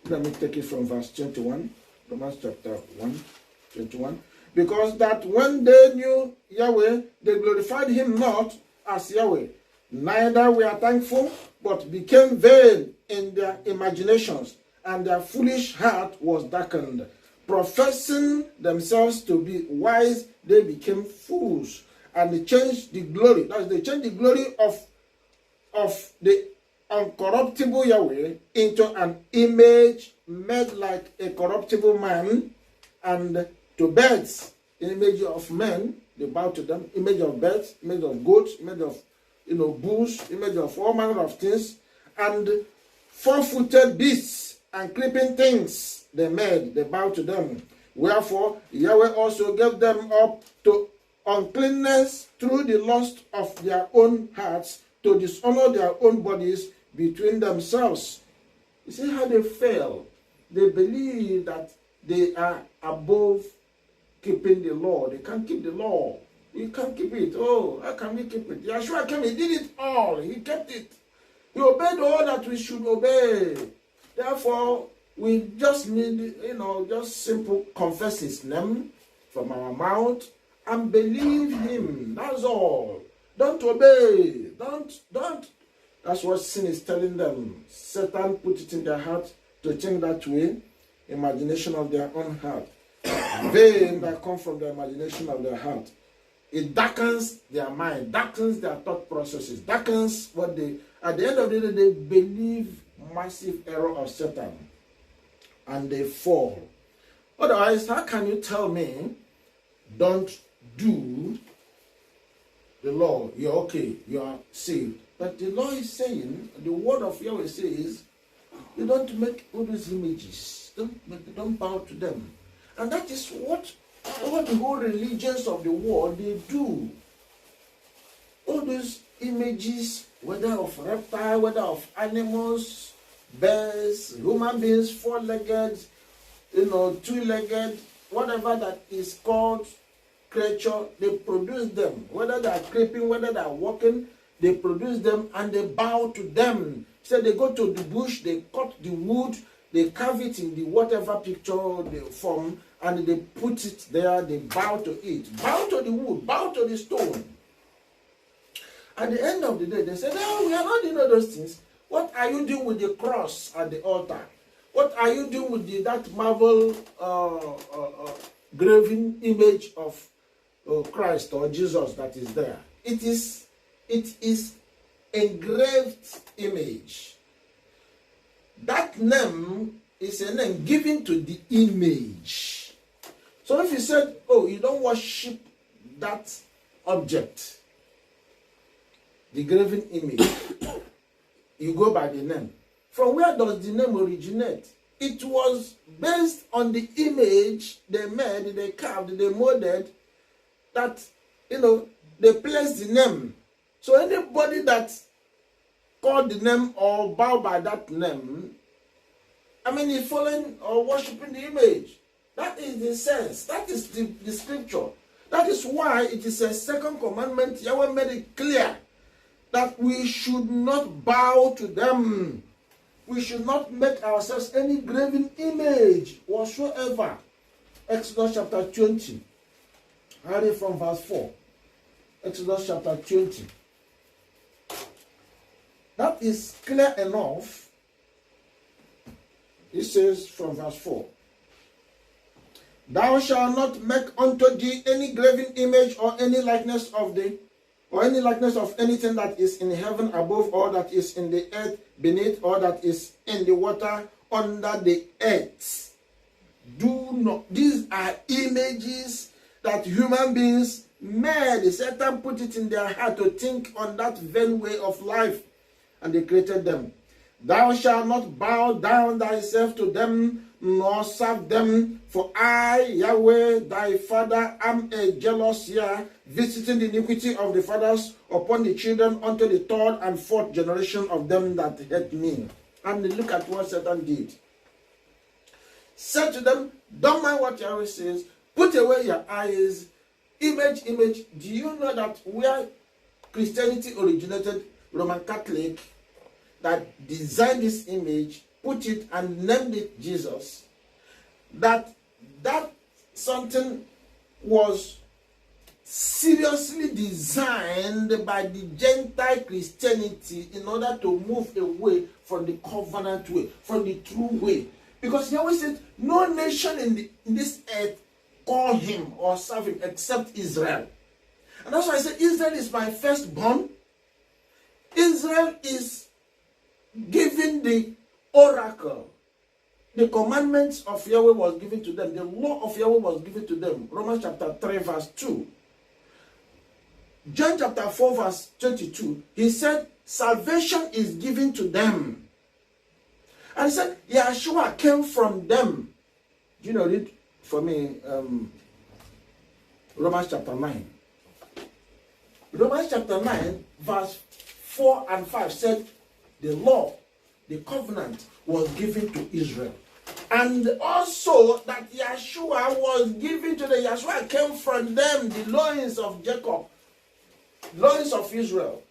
let me take it from verse 21. Romans chapter 1, 21. Because that when they knew Yahweh, they glorified him not as Yahweh. Neither were thankful, but became vain in their imaginations, and their foolish heart was darkened. Professing themselves to be wise, they became fools, and they changed the glory. That is, they changed the glory of the uncorruptible Yahweh into an image made like a corruptible man, and to birds, image of men, they bow to them, image of birds, image of goats, image of bulls, image of all manner of things, and four-footed beasts and creeping things they made, they bow to them. Wherefore Yahweh also gave them up to uncleanness through the lust of their own hearts, to dishonor their own bodies between themselves. You see how they fail. They believe that they are above keeping the law. They can't keep the law. You can't keep it. Oh, how can we keep it? Yeshua came, he did it all. He kept it. He obeyed all that we should obey. Therefore, we just need, just simple confess his name from our mouth and believe him. That's all. Don't obey. Don't. That's what sin is telling them. Satan put it in their heart to think that way. Imagination of their own heart. Vain that come from the imagination of their heart. It darkens their mind, darkens their thought processes, darkens what they, at the end of the day, they believe massive error of Satan. And they fall. Otherwise, how can you tell me, don't do the law? You're okay, you are saved. But the law is saying, the word of Yahweh says, you don't make all those images. Don't bow to them. And that is what all the whole religions of the world, they do. All those images, whether of reptile, whether of animals, birds, human beings, four-legged, two-legged, whatever that is called creature, they produce them. Whether they are creeping, whether they are walking, they produce them and they bow to them. So they go to the bush, they cut the wood, they carve it in the whatever picture they form, and they put it there, they bow to it. Bow to the wood, bow to the stone. At the end of the day, they say, no, we are not doing all those things. What are you doing with the cross at the altar? What are you doing with that marble graven image of Christ or Jesus that is there? It is engraved image. That name is a name given to the image. So if you said, oh, you don't worship that object, the graven image, you go by the name. From where does the name originate? It was based on the image they made, they carved, they molded, that, they placed the name. So anybody that called the name or bow by that name, he's following or worshiping the image. That is the sense. That is the scripture. That is why it is a second commandment. Yahweh made it clear that we should not bow to them. We should not make ourselves any graven image whatsoever. Exodus chapter 20. I read from verse 4. Exodus chapter 20. That is clear enough. It says from verse 4. Thou shalt not make unto thee any graven image or any likeness of anything that is in heaven above, or that is in the earth beneath, or that is in the water under the earth. Do not. These are images that human beings made. Satan put it in their heart to think on that vain way of life, and they created them. Thou shalt not bow down thyself to them, nor serve them, for I, Yahweh, thy father, am a jealous Yah, visiting the iniquity of the fathers upon the children unto the third and fourth generation of them that hate me. And look at what Satan did. said to them, don't mind what Yahweh says, put away your eyes, image. Do you know that where Christianity originated, Roman Catholic, that designed this image, put it and named it Jesus, that something was seriously designed by the Gentile Christianity in order to move away from the covenant way, from the true way. Because he always said, no nation in this earth call him or serve him except Israel. And that's why I said Israel is my firstborn. Israel is given the oracle. The commandments of Yahweh was given to them. The law of Yahweh was given to them. Romans chapter 3 verse 2. John chapter 4 verse 22. He said salvation is given to them. And he said Yeshua came from them. Do you know, read for me Romans chapter 9. Romans chapter 9 verse 4 and 5 said the law, the covenant was given to Israel. And also that Yeshua was given to them. Yeshua came from them, the loins of Jacob, loins of Israel.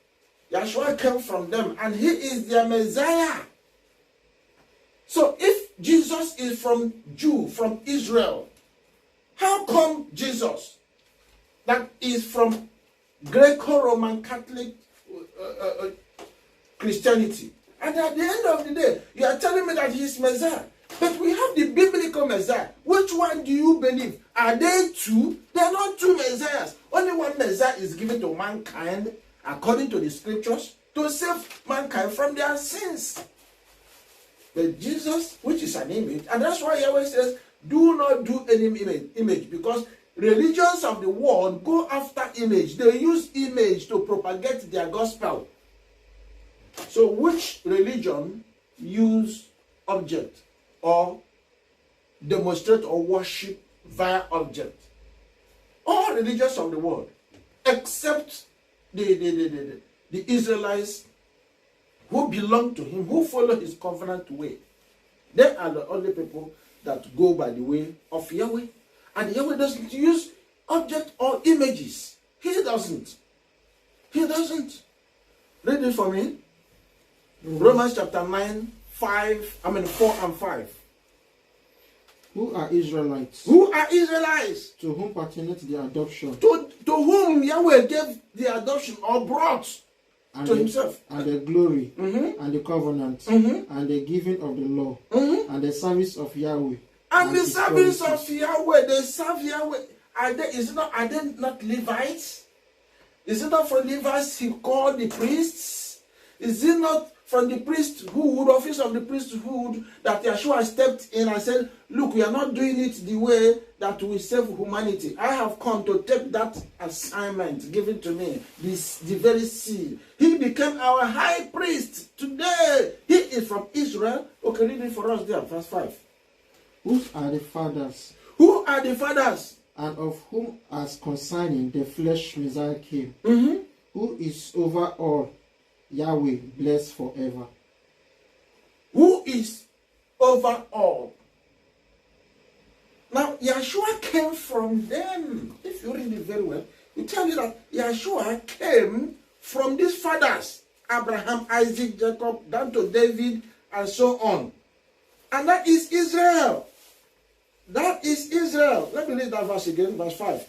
Yeshua came from them and he is their Messiah. So if Jesus is from Jew, from Israel, how come Jesus, that is from Greco-Roman Catholic Christianity, and at the end of the day, you are telling me that he is Messiah? But we have the biblical Messiah. Which one do you believe? Are they two? They are not two Messiahs. Only one Messiah is given to mankind, according to the scriptures, to save mankind from their sins. But Jesus, which is an image, and that's why Yahweh says, do not do any image, because religions of the world go after image. They use image to propagate their gospel. So which religion use object or demonstrate or worship via object? All religions of the world, except the Israelites who belong to him, who follow his covenant way. They are the only people that go by the way of Yahweh. And Yahweh doesn't use object or images. He doesn't. He doesn't. Read it for me. Romans chapter 9, 4 and 5. Who are Israelites? Who are Israelites? To whom pertaineth the adoption? To whom Yahweh gave the adoption or brought and to himself. And the glory, and the covenant, and the giving of the law, and the service of Yahweh. And the service of Yahweh, they serve Yahweh. Are they not Levites? Is it not from Levites he called the priests? Is it not from the priesthood, office of the priesthood, that Yeshua stepped in and said, look, we are not doing it the way that we save humanity. I have come to take that assignment given to me, the very seed. He became our high priest today. He is from Israel. Okay, read it for us there, verse 5. Whose are the fathers? Who are the fathers? And of whom, as concerning the flesh, Messiah came, who is over all, Yahweh, blessed forever. Who is over all? Now, Yeshua came from them. If you read it very well, it tells you that Yeshua came from these fathers, Abraham, Isaac, Jacob, down to David, and so on. And that is Israel. That is Israel. Let me read that verse again, verse 5.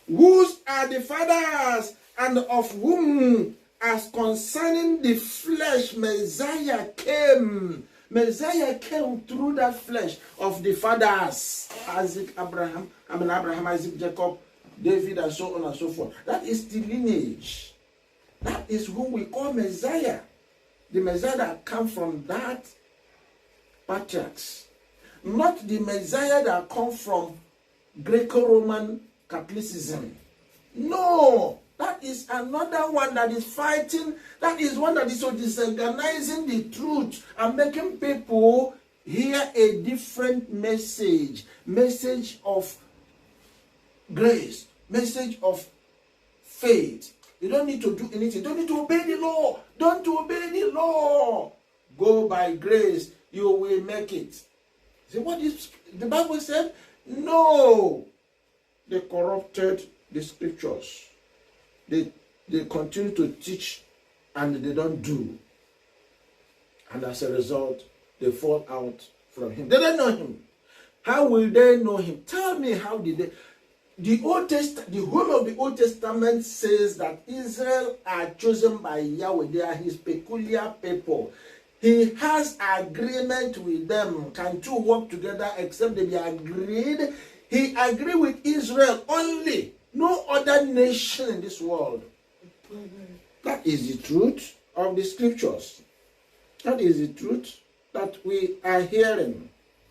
Whose are the fathers, and of whom, as concerning the flesh, Messiah came. Messiah came through that flesh of the fathers. Abraham, Isaac, Jacob, David, and so on and so forth. That is the lineage. That is who we call Messiah. The Messiah that comes from that patriarchs. Not the Messiah that comes from Greco-Roman Catholicism. No. That is another one that is fighting. That is one that is so disorganizing the truth and making people hear a different message. Message of grace. Message of faith. You don't need to do anything. You don't need to obey the law. Don't obey the law. Go by grace. You will make it. See what is the Bible said? No. They corrupted the scriptures. They continue to teach and they don't do. And as a result, they fall out from him. They don't know him. How will they know him? Tell me, how did they? The whole of the Old Testament says that Israel are chosen by Yahweh. They are his peculiar people. He has agreement with them. Can two work together except they be agreed? He agreed with Israel only. No other nation in this world. That is the truth of the scriptures. That is the truth that we are hearing.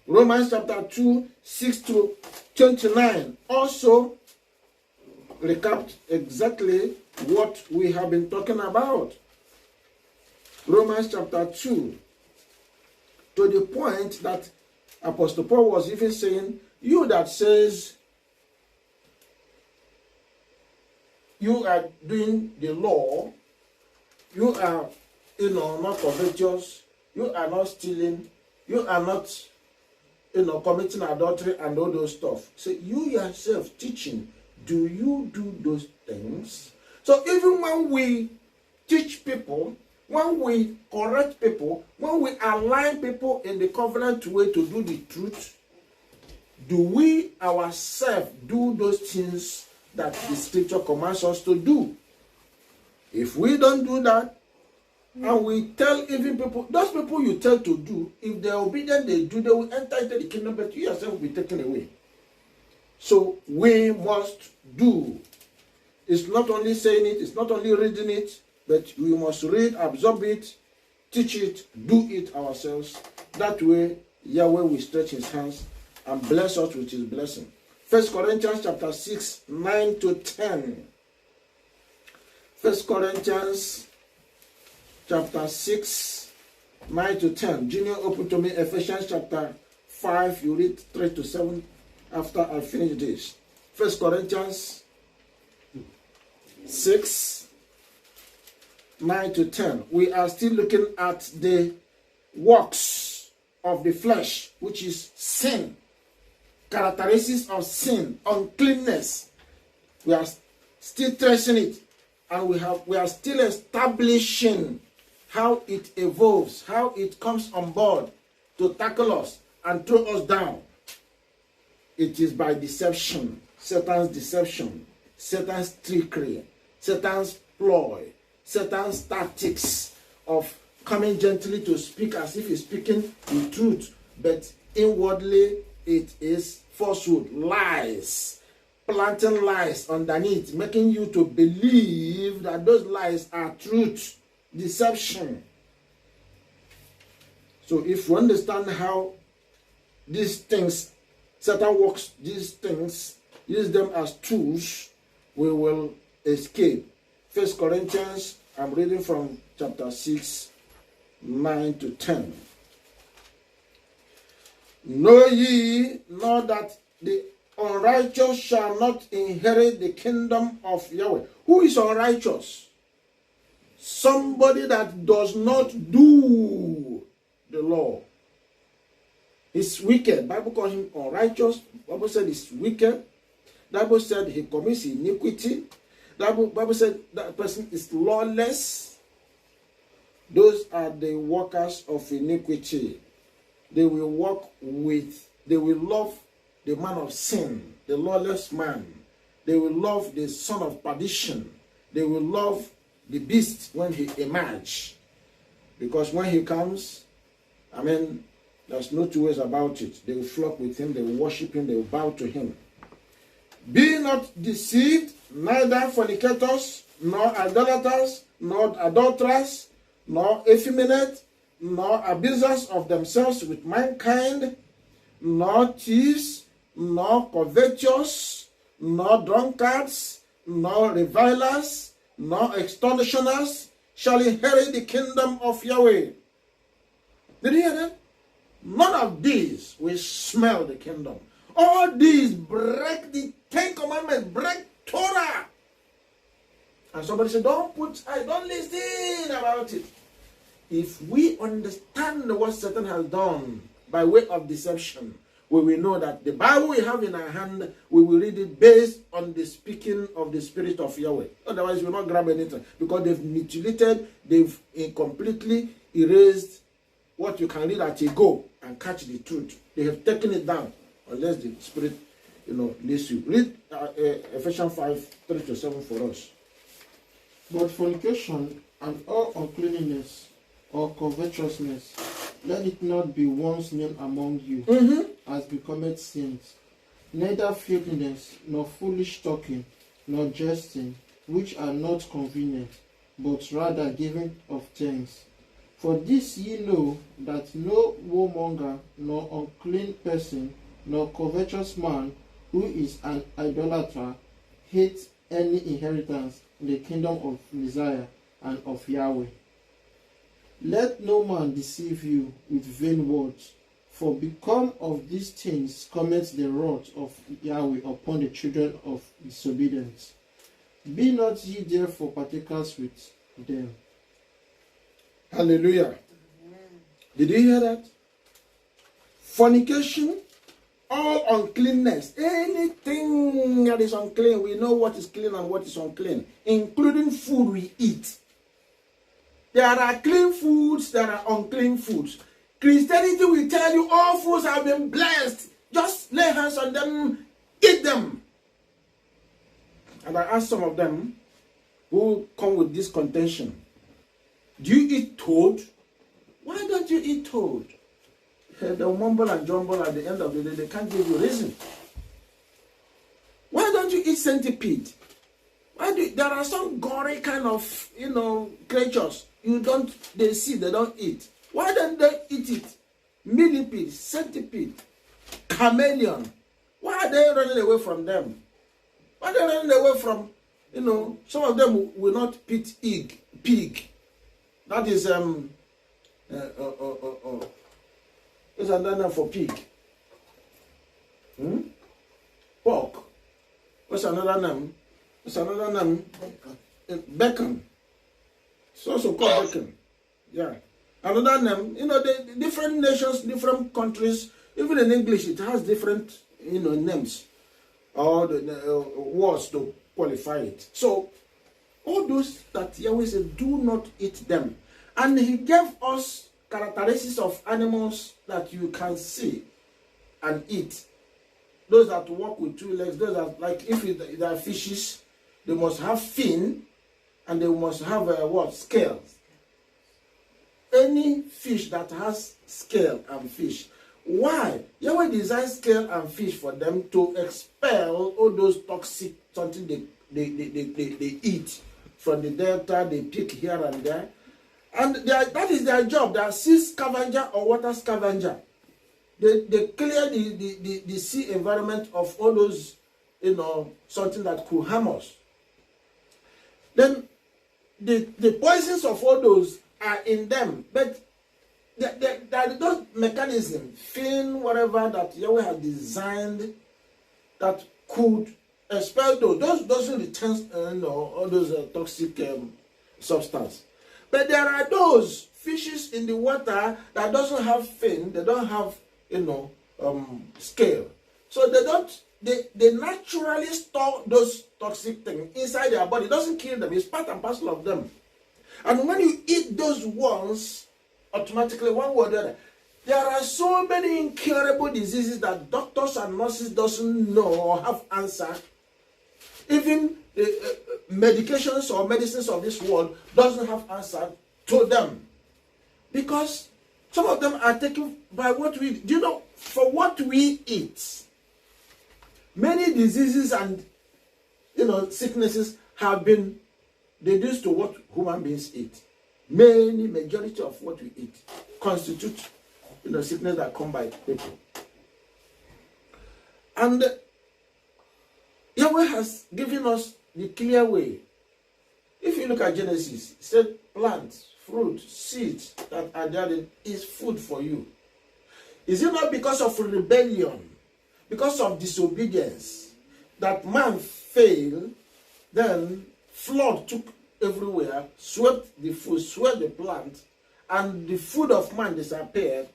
Romans chapter 2, 6 to 29 also recapped exactly what we have been talking about. Romans chapter 2, to the point that Apostle Paul was even saying, you that says you are doing the law, you are, not covetous, you are not stealing, you are not, committing adultery and all those stuff. So you yourself teaching, do you do those things? So even when we teach people, when we correct people, when we align people in the covenant way to do the truth, do we ourselves do those things that the scripture commands us to do? If we don't do that, and we tell even people, those people you tell to do, if they're obedient, they do, they will enter into the kingdom, but you yourself will be taken away. So we must do. It's not only saying it, it's not only reading it, but we must read, absorb it, teach it, do it ourselves. That way, Yahweh will stretch his hands and bless us with his blessing. 1 Corinthians chapter 6, 9 to 10. 1 Corinthians chapter 6, 9 to 10. Junior, open to me Ephesians chapter 5. You read 3 to 7 after I finish this. 1 Corinthians 6, 9 to 10. We are still looking at the works of the flesh, which is sin. Characteristics of sin, uncleanness. We are still tracing it, and we are still establishing how it evolves, how it comes on board to tackle us and throw us down. It is by deception, Satan's trickery, Satan's ploy, Satan's tactics of coming gently to speak as if he's speaking the truth, but inwardly it is falsehood, lies, planting lies underneath, making you to believe that those lies are truth. Deception. So if you understand how these things, Satan works these things, use them as tools, we will escape. 1 Corinthians, I'm reading from chapter 6, 9 to 10. Know ye not that the unrighteous shall not inherit the kingdom of Yahweh? Who is unrighteous? Somebody that does not do the law. He's wicked. Bible calls him unrighteous. Bible said he's wicked. Bible said he commits iniquity. Bible said that person is lawless. Those are the workers of iniquity. They will love the man of sin, the lawless man. They will love the son of perdition. They will love the beast when he emerges. Because when he comes, there's no two ways about it. They will flock with him, they will worship him, they will bow to him. Be not deceived, neither fornicators, nor idolaters, nor adulterers, nor effeminate, nor abusers of themselves with mankind, nor thieves, nor covetous, nor drunkards, nor revilers, nor extortioners shall inherit the kingdom of Yahweh. Did you hear that? None of these will smell the kingdom. All these break the 10 Commandments, break Torah. And somebody said, don't listen about it. If we understand what Satan has done, by way of deception, we will know that the Bible we have in our hand, we will read it based on the speaking of the Spirit of Yahweh. Otherwise, we will not grab anything, because they've mutilated, they've completely erased what you can read at a go and catch the truth. They have taken it down, unless the Spirit, leads you. Read Ephesians 5:3-7 for us. But fornication and all uncleanness or covetousness, let it not be once named among you, as becometh saints, neither filthiness, nor foolish talking, nor jesting, which are not convenient, but rather giving of thanks. For this ye know, that no warmonger, nor unclean person, nor covetous man, who is an idolater, hates any inheritance in the kingdom of Messiah and of Yahweh. Let no man deceive you with vain words, for because of these things cometh the wrath of Yahweh upon the children of disobedience. Be not ye therefore partakers with them. Hallelujah. Did you hear that? Fornication, all uncleanness, anything that is unclean, we know what is clean and what is unclean, including food we eat. There are clean foods, there are unclean foods. Christianity will tell you all foods have been blessed. Just lay hands on them, eat them. And I asked some of them who come with this contention, do you eat toad? Why don't you eat toad? They'll mumble and jumble at the end of the day. They can't give you a reason. Why don't you eat centipede? There are some gory kind of, creatures. They see, they don't eat. Why don't they eat it? Millipede, centipede, chameleon. Why are they running away from them? Why are they running away from, some of them will not eat pig. That is, what's another name for pig? Pork. What's another name? Bacon. It's also called bacon. Yeah. Another name, the different nations, different countries, even in English, it has different, names or the words to qualify it. So, all those that Yahweh said, do not eat them. And he gave us characteristics of animals that you can see and eat. Those that walk with two legs, those that, like, if they are fishes, they must have fin and they must have scales. Any fish that has scale and fish. Why? Yahweh designed scale and fish for them to expel all those toxic something they eat from the delta. They pick here and there, and that is their job. They are sea scavenger or water scavenger. They clear the sea environment of all those something that could harm us. Then the poisons of all those are in them, but those mechanisms, fin, whatever that Yahweh has designed that could expel those doesn't return all those toxic substance. But there are those fishes in the water that doesn't have fin, they don't have scale, so they naturally store those toxic things inside their body. It doesn't kill them, it's part and parcel of them. And when you eat those ones, automatically, one way or the other, there are so many incurable diseases that doctors and nurses doesn't know or have answer. Even medications or medicines of this world doesn't have answer to them. Because some of them are taken by what we, for what we eat. Many diseases and, sicknesses have been deduced to what human beings eat. Majority of what we eat constitute, sickness that come by people. And Yahweh has given us the clear way. If you look at Genesis, it said plants, fruit, seeds that are there is food for you. Is it not because of rebellion, because of disobedience, that man failed, then flood took everywhere, swept the food, swept the plant, and the food of man disappeared?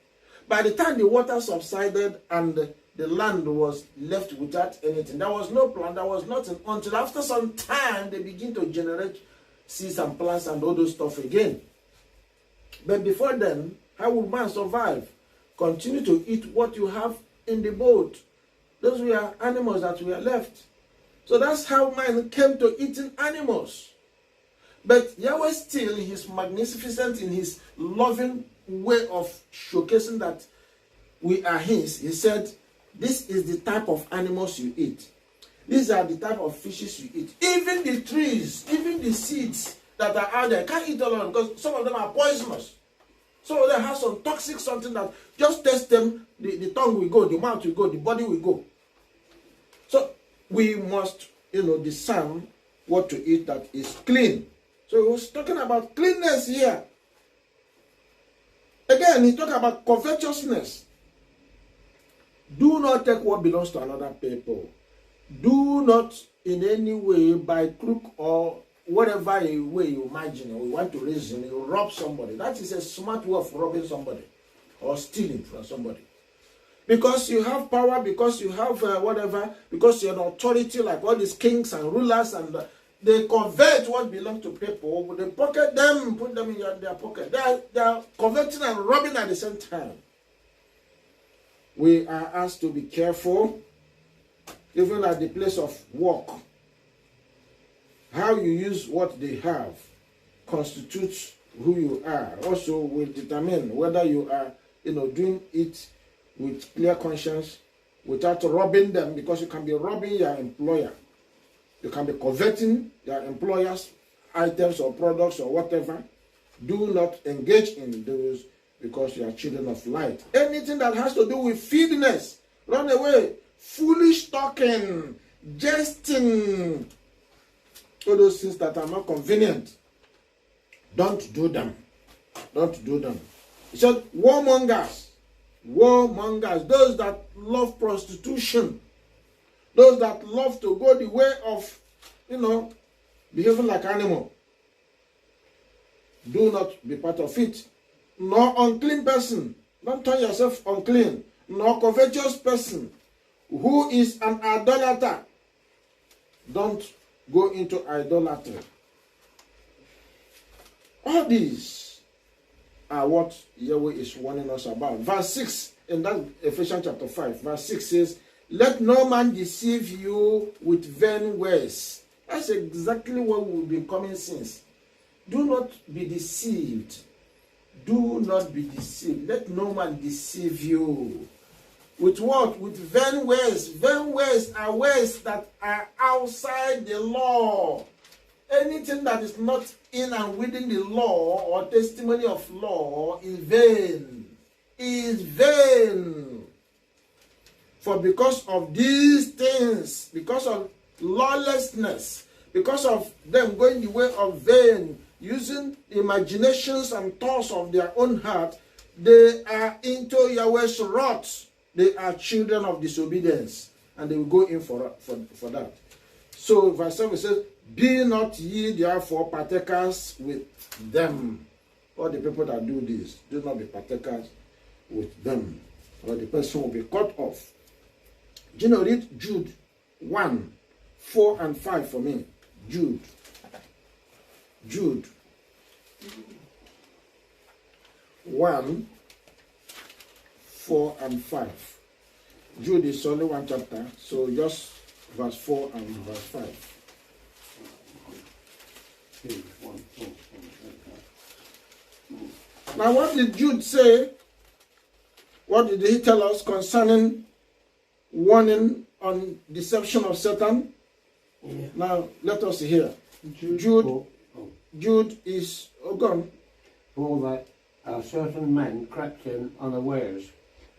by the time the water subsided and the land was left without anything, there was no plant, there was nothing, until after some time they begin to generate seeds and plants and all those stuff again. But before then, how would man survive? Continue to eat what you have in the boat. Those were animals that were left. So that's how man came to eating animals. But Yahweh still, He's magnificent in His loving way of showcasing that we are His. He said, this is the type of animals you eat. These are the type of fishes you eat. Even the trees, even the seeds that are out there, can't eat all of them because some of them are poisonous. Some of them have some toxic something that just taste them, the tongue will go, the mouth will go, the body will go. So we must, discern what to eat that is clean. So he was talking about cleanness here. Again, he talked about covetousness. Do not take what belongs to another people. Do not in any way, by crook or whatever way you imagine or you want to reason, you rob somebody. That is a smart way of robbing somebody or stealing from somebody. Because you have power, because you have whatever, because you're an authority like all these kings and rulers, and they covet what belongs to people, they pocket them, put them in their pocket. They are coveting and robbing at the same time. We are asked to be careful, even at the place of work. How you use what they have constitutes who you are. Also will determine whether you are, doing it with clear conscience, without robbing them, because you can be robbing your employer. You can be coveting your employer's items or products or whatever. Do not engage in those because you are children of light. Anything that has to do with feediness, run away. Foolish talking, jesting, all those things that are not convenient. Don't do them. Don't do them. He said, warmongers, those that love prostitution, those that love to go the way of, behaving like animal. Do not be part of it. Nor unclean person. Don't turn yourself unclean. Nor covetous person who is an idolater. Don't go into idolatry. All these are what Yahweh is warning us about. Verse 6 in that Ephesians chapter 5, verse 6 says, let no man deceive you with vain words. That's exactly what we've been coming since. Do not be deceived. Do not be deceived. Let no man deceive you. With what? With vain words. Vain words are words that are outside the law. Anything that is not in and within the law or testimony of law is vain. Is vain. For because of these things, because of lawlessness, because of them going the way of vain, using imaginations and thoughts of their own heart, they are into Yahweh's wrath. They are children of disobedience, and they will go in for that. So verse 7 says, be not ye therefore partakers with them. All the people that do this, do not be partakers with them, or the person will be cut off. Read Jude 1, 4 and 5 for me. Jude 1, 4 and 5. Jude is only one chapter, so just verse 4 and verse 5. Now what did Jude say? What did he tell us concerning warning on deception of Satan? Yeah. Now let us hear. Jude is gone. For that certain men crept in unawares,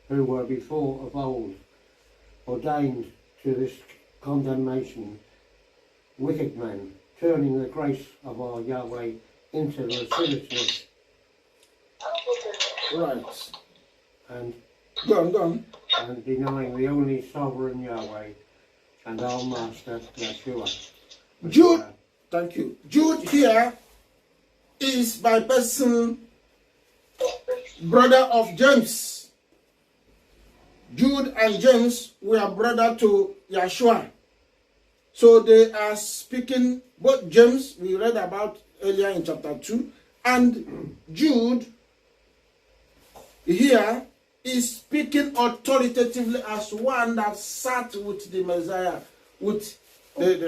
who were before of old ordained to this condemnation, wicked men, turning the grace of our Yahweh into lasciviousness. Right. And go on. And denying the only sovereign Yahweh and our Master Yeshua. Jude, thank you. Jude here is by person brother of James. Jude and James were brother to Yeshua. So they are speaking, both James, we read about earlier in chapter 2, and Jude here is speaking authoritatively as one that sat with the Messiah, with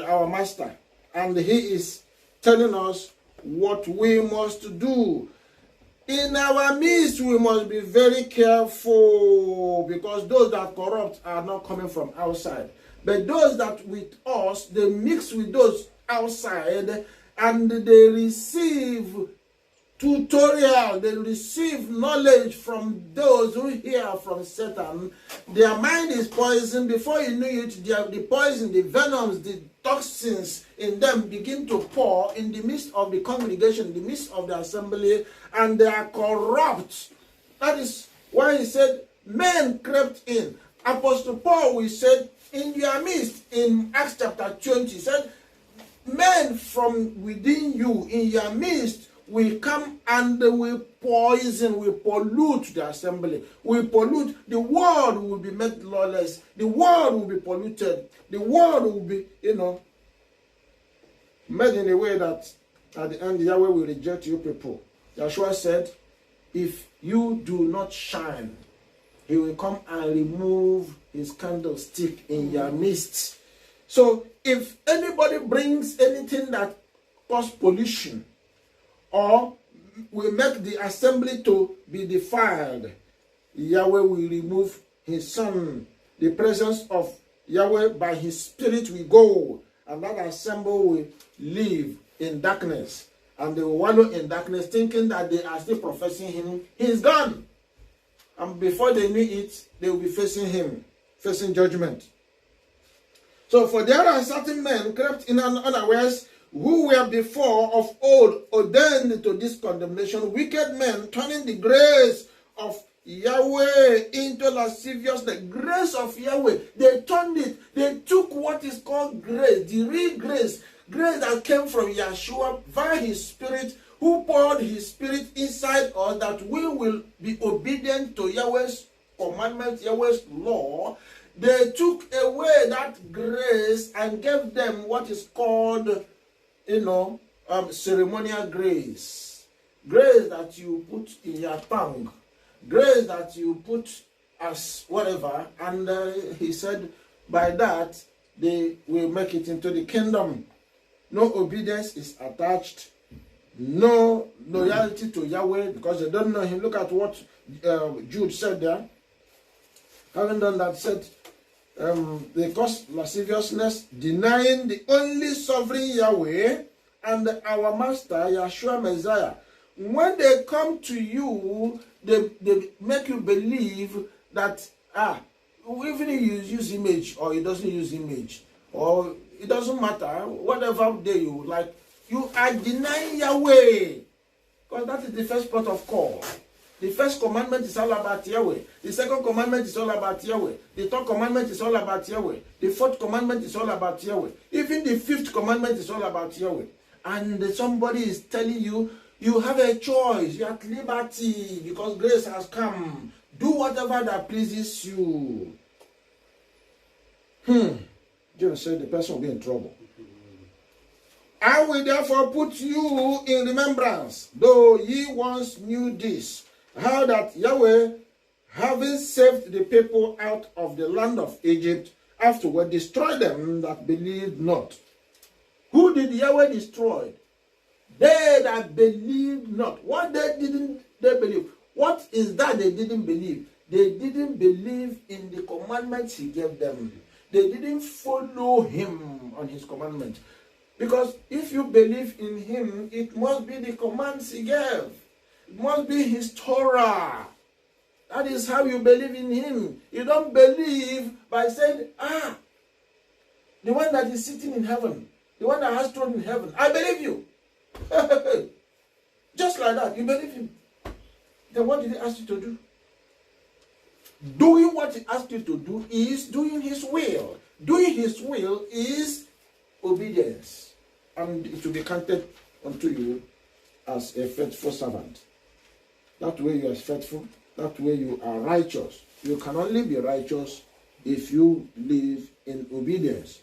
our master. And he is telling us what we must do. In our midst, we must be very careful, because those that corrupt are not coming from outside. But those that with us, they mix with those outside, and they receive tutorial, they receive knowledge from those who hear from Satan. Their mind is poisoned. Before you know it, the poison, the venoms, the toxins in them begin to pour in the midst of the congregation, in the midst of the assembly, and they are corrupt. That is why he said, men crept in. Apostle Paul, we said, in your midst, in Acts chapter 20, he said, men from within you, in your midst, will come and will poison, will pollute the assembly, will pollute. The world will be made lawless. The world will be polluted. The world will be, made in a way that at the end, Yahweh will reject you people. Yeshua said, if you do not shine, he will come and remove his candlestick in your midst. So if anybody brings anything that causes pollution, or will make the assembly to be defiled, Yahweh will remove his son. The presence of Yahweh by his spirit will go, and that assembly will live in darkness. And they will wallow in darkness, thinking that they are still professing him. He is gone. And before they knew it, they will be facing him, facing judgment. So for there are certain men crept in unawares, who were before of old ordained to this condemnation, wicked men turning the grace of Yahweh into lasciviousness. The grace of Yahweh, they turned it. They took what is called grace, the real grace, grace that came from Yeshua via his spirit, who poured his spirit inside us, that we will be obedient to Yahweh's commandments, Yahweh's law. They took away that grace and gave them what is called ceremonial grace. Grace that you put in your tongue. Grace that you put as whatever. And he said, by that, they will make it into the kingdom. No obedience is attached. No loyalty to Yahweh, because they don't know him. Look at what Jude said there. Having done that, said, they cause lasciviousness, denying the only sovereign Yahweh and our master, Yeshua Messiah. When they come to you, they make you believe that, even if you use image or it doesn't use image, or it doesn't matter, whatever day you like, you are denying Yahweh. Because that is the first part of call. The first commandment is all about Yahweh. The second commandment is all about Yahweh. The third commandment is all about Yahweh. The fourth commandment is all about Yahweh. Even the fifth commandment is all about Yahweh. And somebody is telling you, you have a choice. You are at liberty because grace has come. Do whatever that pleases you. James said the person will be in trouble. I will therefore put you in remembrance, though ye once knew this, how that Yahweh, having saved the people out of the land of Egypt, afterward destroyed them that believed not. Who did Yahweh destroy? They that believed not. What didn't they believe? What is that they didn't believe? They didn't believe in the commandments he gave them. They didn't follow him on his commandment. Because if you believe in him, it must be the commands he gave. It must be his Torah. That is how you believe in him. You don't believe by saying, the one that is sitting in heaven, the one that has throne in heaven, I believe you. Just like that, you believe him. Then what did he ask you to do? Doing what he asked you to do is doing his will. Doing his will is obedience. And it will be counted unto you as a faithful servant. That way you are faithful. That way you are righteous. You can only be righteous if you live in obedience.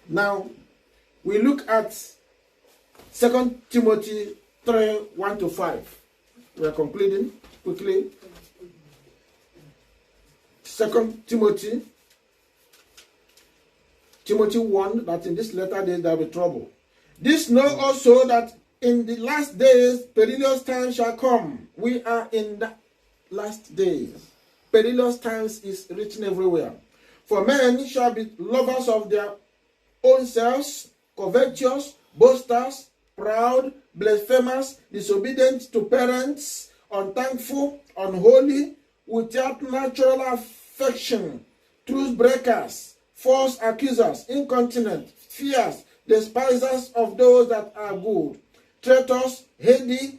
Now, we look at 2 Timothy 3, 1-5. We are concluding quickly. 2 Timothy 1, that in this latter days there will be trouble. This know also that in the last days perilous times shall come. We are in the last days. Perilous times is written everywhere. For men shall be lovers of their own selves, covetous, boasters, proud, blasphemous, disobedient to parents, unthankful, unholy, without natural affection, truth breakers, false accusers, incontinent, fierce, despisers of those that are good, traitors, heady,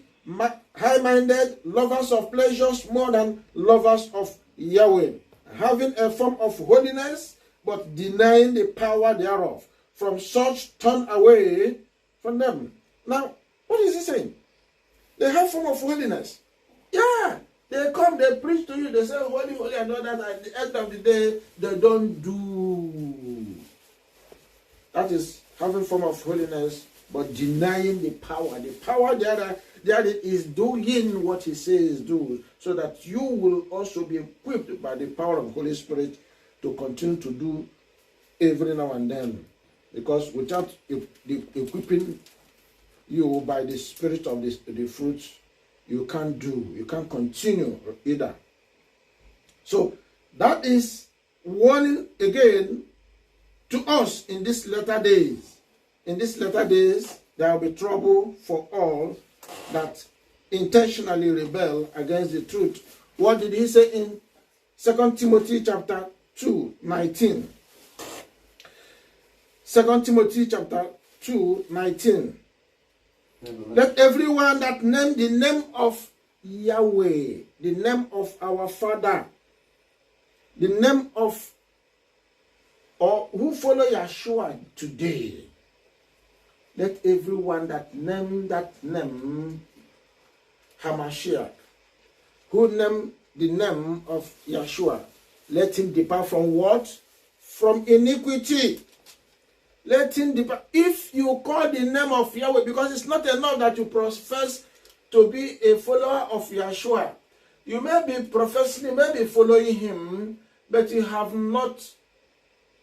high-minded, lovers of pleasures more than lovers of Yahweh, having a form of holiness, but denying the power thereof. From such turn away from them. Now, what is he saying? They have form of holiness. Yeah, they come, they preach to you, they say holy, holy, and all that. At the end of the day, they don't do. That is having form of holiness, but denying the power. The power there is doing what he says do, so that you will also be equipped by the power of the Holy Spirit to continue to do every now and then. Because without equipping you by the spirit of the fruits, you can't do, you can't continue either. So that is warning again to us in these latter days. In these latter days, there will be trouble for all that intentionally rebel against the truth. What did he say in 2 Timothy chapter 2, 19? 2 Timothy chapter 2, 19. Let everyone that name the name of Yahweh, the name of our Father, the name of, or who follow Yeshua today, let everyone that name Hamashiach, who name the name of Yeshua, let him depart from what? From iniquity. Let him depart. If you call the name of Yahweh, because it's not enough that you profess to be a follower of Yeshua. You may be professing, may be following him, but you have not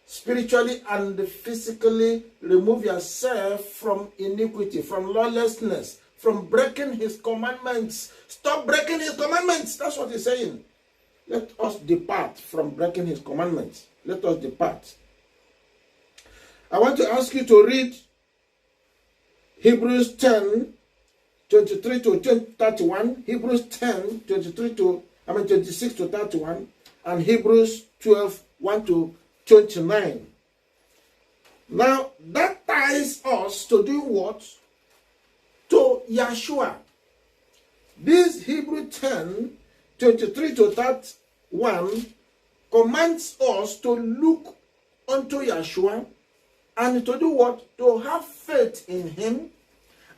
spiritually and physically removed yourself from iniquity, from lawlessness, from breaking his commandments. Stop breaking his commandments. That's what he's saying. Let us depart from breaking his commandments. Let us depart. I want to ask you to read Hebrews 10, 23 to 31, Hebrews 10, 26 to 31, and Hebrews 12, 1 to 29. Now, that ties us to do what? To Yeshua. This Hebrew 10, 23 to 31 commands us to look unto Yeshua and to do what? To have faith in him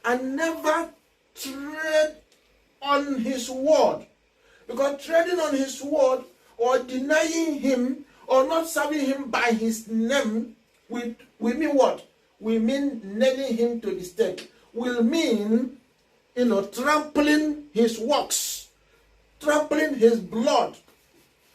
and never tread on his word. Because treading on his word or denying him or not serving him by his name, we mean what? We mean nailing him to the stake. Will mean, trampling his works, trampling his blood.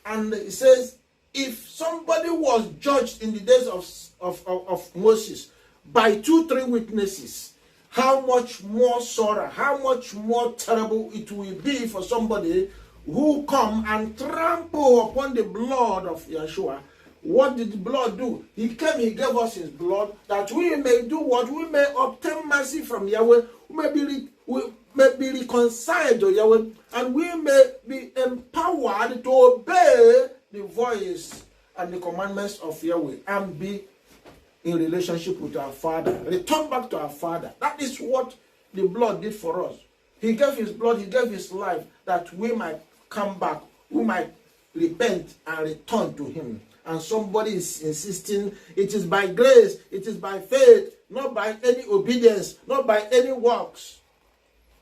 And it says, if somebody was judged in the days of Moses by 2-3 witnesses, how much more sorrow, how much more terrible it will be for somebody who come and trample upon the blood of Yeshua. What did the blood do? He came, he gave us his blood, that we may do what? We may obtain mercy from Yahweh, we may be reconciled to Yahweh, and we may be empowered to obey the voice and the commandments of Yahweh and be in relationship with our Father. Return back to our Father. That is what the blood did for us. He gave his blood, he gave his life, that we might come back, we might repent and return to him. And somebody is insisting it is by grace, it is by faith, not by any obedience, not by any works.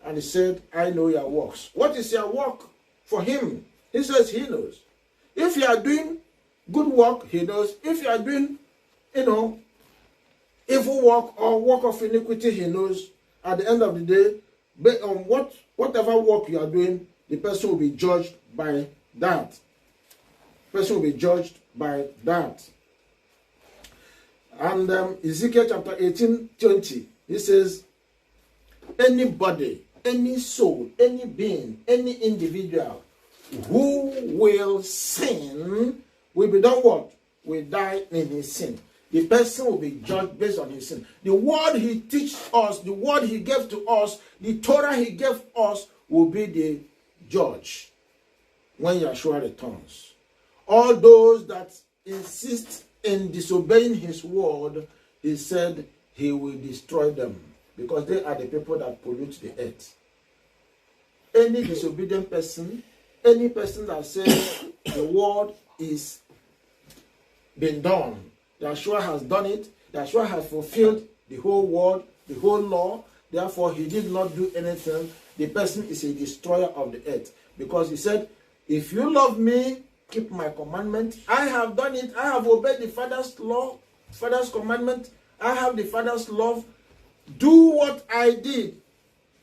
And he said, I know your works. What is your work for him? He says he knows. If you are doing good work, he knows. If you are doing, evil work or work of iniquity, he knows. At the end of the day, based on whatever work you are doing, the person will be judged by that. Person will be judged by that. And Ezekiel chapter 18:20, he says, anybody, any soul, any being, any individual who will sin will be done what? Will die in his sin. The person will be judged based on his sin. The word he teaches us, the word he gave to us, the Torah he gave us will be the judge when Yeshua returns. All those that insist in disobeying his word, he said he will destroy them because they are the people that pollute the earth. Any disobedient person, any person that says the word is been done, Yeshua has done it, Yeshua has fulfilled the whole word, the whole law, therefore he did not do anything, the person is a destroyer of the earth. Because he said, if you love me, keep my commandment. I have done it. I have obeyed the Father's law, Father's commandment. I have the Father's love. Do what I did.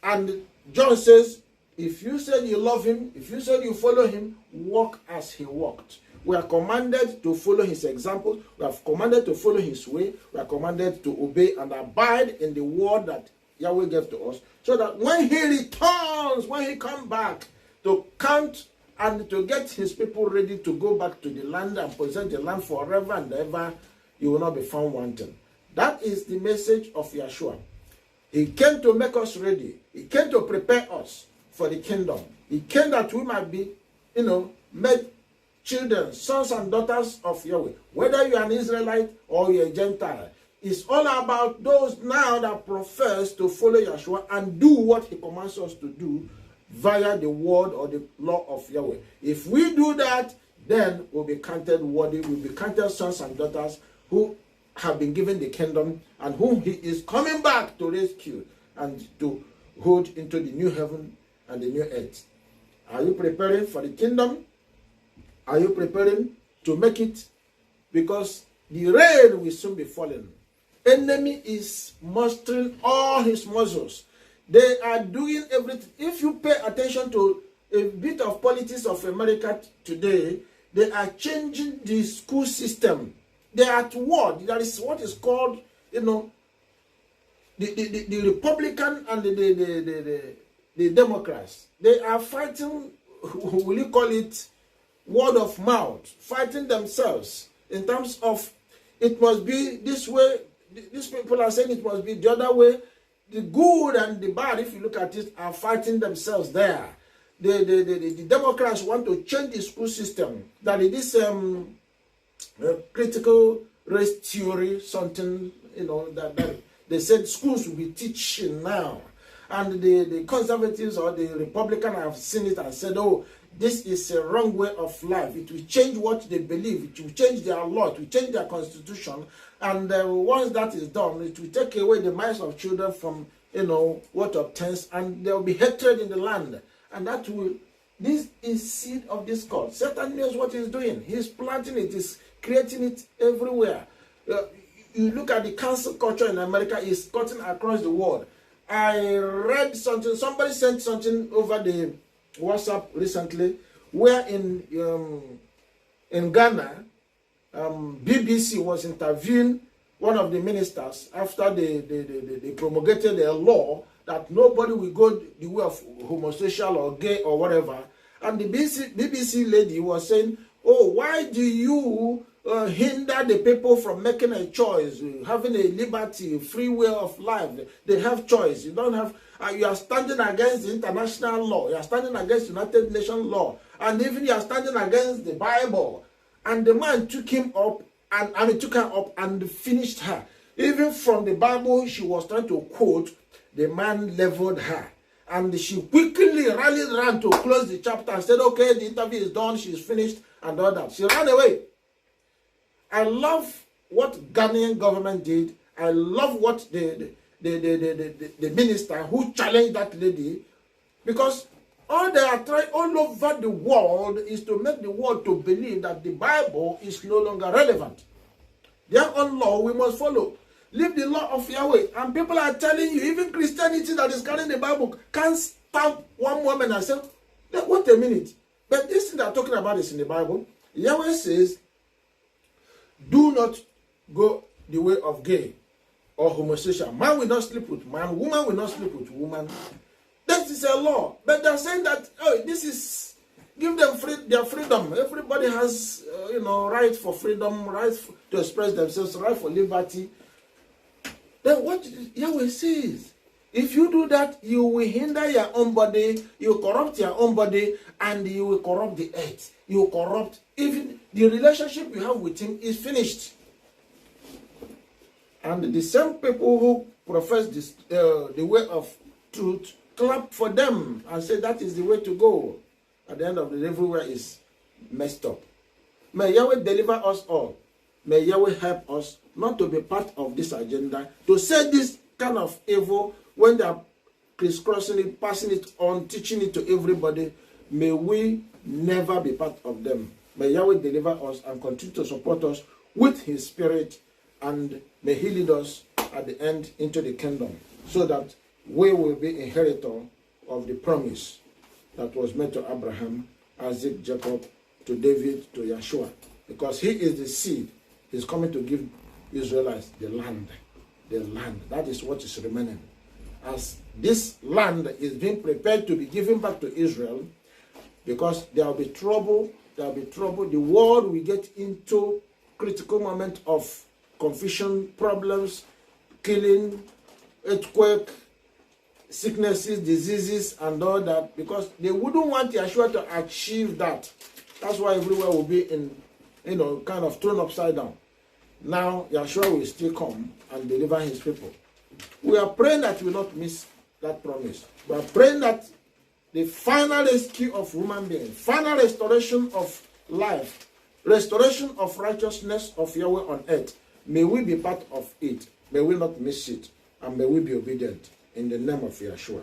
And John says, if you said you love him, if you said you follow him, walk as he walked. We are commanded to follow his example. We are commanded to follow his way. We are commanded to obey and abide in the word that Yahweh gave to us. So that when he returns, when he comes back to count and to get his people ready to go back to the land and possess the land forever and ever, you will not be found wanting. That is the message of Yeshua. He came to make us ready. He came to prepare us for the kingdom. He came that we might be, made children, sons and daughters of Yahweh. Whether you are an Israelite or you're a Gentile, it's all about those now that profess to follow Yeshua and do what he commands us to do via the word or the law of Yahweh. If we do that, then we'll be counted worthy, we'll be counted sons and daughters who have been given the kingdom and whom he is coming back to rescue and to hold into the new heaven and the new earth. Are you preparing for the kingdom? Are you preparing to make it? Because the rain will soon be falling. Enemy is mustering all his muscles. They are doing everything. If you pay attention to a bit of politics of America today, they are changing the school system. They are at war. There is what is called, the Republican and the Democrats. They are fighting, will you call it, word of mouth, fighting themselves in terms of it must be this way. These people are saying it must be the other way. The good and the bad, if you look at it, are fighting themselves there. The Democrats want to change the school system. That it is critical race theory, something, that they said schools will be teaching now. And the conservatives or the Republicans have seen it and said, oh, this is a wrong way of life. It will change what they believe. It will change their law. It will change their constitution. And once that is done, it will take away the minds of children from, what obtains. And there will be hatred in the land. And that will, this is seed of discord. Satan knows what he's doing. He's planting it. He's creating it everywhere. You look at the cancel culture in America, it's cutting across the world. I read something. Somebody sent something over the WhatsApp recently, where in Ghana, BBC was interviewing one of the ministers after they promulgated a law that nobody will go the way of homosexual or gay or whatever. And the BBC lady was saying, oh, why do you hinder the people from making a choice, having a liberty, free way of life? They have choice. You don't have. You are standing against the international law. You are standing against United Nations law, and even you are standing against the Bible. And the man took him up, and took her up and finished her. Even from the Bible she was trying to quote, the man leveled her. And she quickly ran to close the chapter and said, okay, the interview is done, she's finished, and all that. She ran away. I love what Ghanaian government did. I love what the minister who challenged that lady, because All they are trying all over the world is to make the world to believe that the Bible is no longer relevant. Their own law we must follow. Leave the law of Yahweh. And people are telling you, even Christianity that is carrying the Bible can't stamp one woman and say, wait a minute. But this thing they're talking about is in the Bible. Yahweh says, do not go the way of gay or homosexual. Man will not sleep with man. Woman will not sleep with woman. That is a law. But they're saying that, oh, this is, give them their freedom. Everybody has, right for freedom, right to express themselves, right for liberty. Then what Yahweh says, if you do that, you will hinder your own body, you will corrupt your own body, and you will corrupt the earth. You will corrupt, even the relationship you have with him is finished. And the same people who profess this, the way of truth, clap for them and say that is the way to go. At the end of the day, everywhere is messed up. May Yahweh deliver us all. May Yahweh help us not to be part of this agenda, to say this kind of evil when they are crisscrossing it, passing it on, teaching it to everybody. May we never be part of them. May Yahweh deliver us and continue to support us with his spirit, and may he lead us at the end into the kingdom, so that we will be inheritor of the promise that was made to Abraham, Isaac, Jacob, to David, to Yeshua. Because he is the seed. He's coming to give Israelites the land. The land. That is what is remaining. As this land is being prepared to be given back to Israel, because there will be trouble, there will be trouble. The world will get into critical moment of confusion, problems, killing, earthquake, sicknesses, diseases, and all that, because they wouldn't want Yeshua to achieve that. That's why everywhere will be in, kind of thrown upside down. Now, Yeshua will still come and deliver his people. We are praying that we will not miss that promise. We are praying that the final rescue of human beings, final restoration of life, restoration of righteousness of Yahweh on earth, may we be part of it. May we not miss it. And may we be obedient. In the name of Yeshua.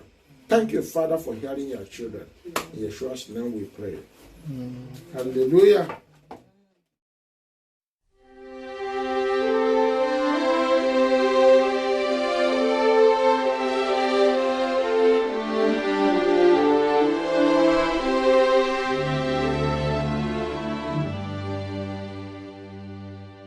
Thank you, Father, for hearing your children. In Yeshua's name we pray. Hallelujah.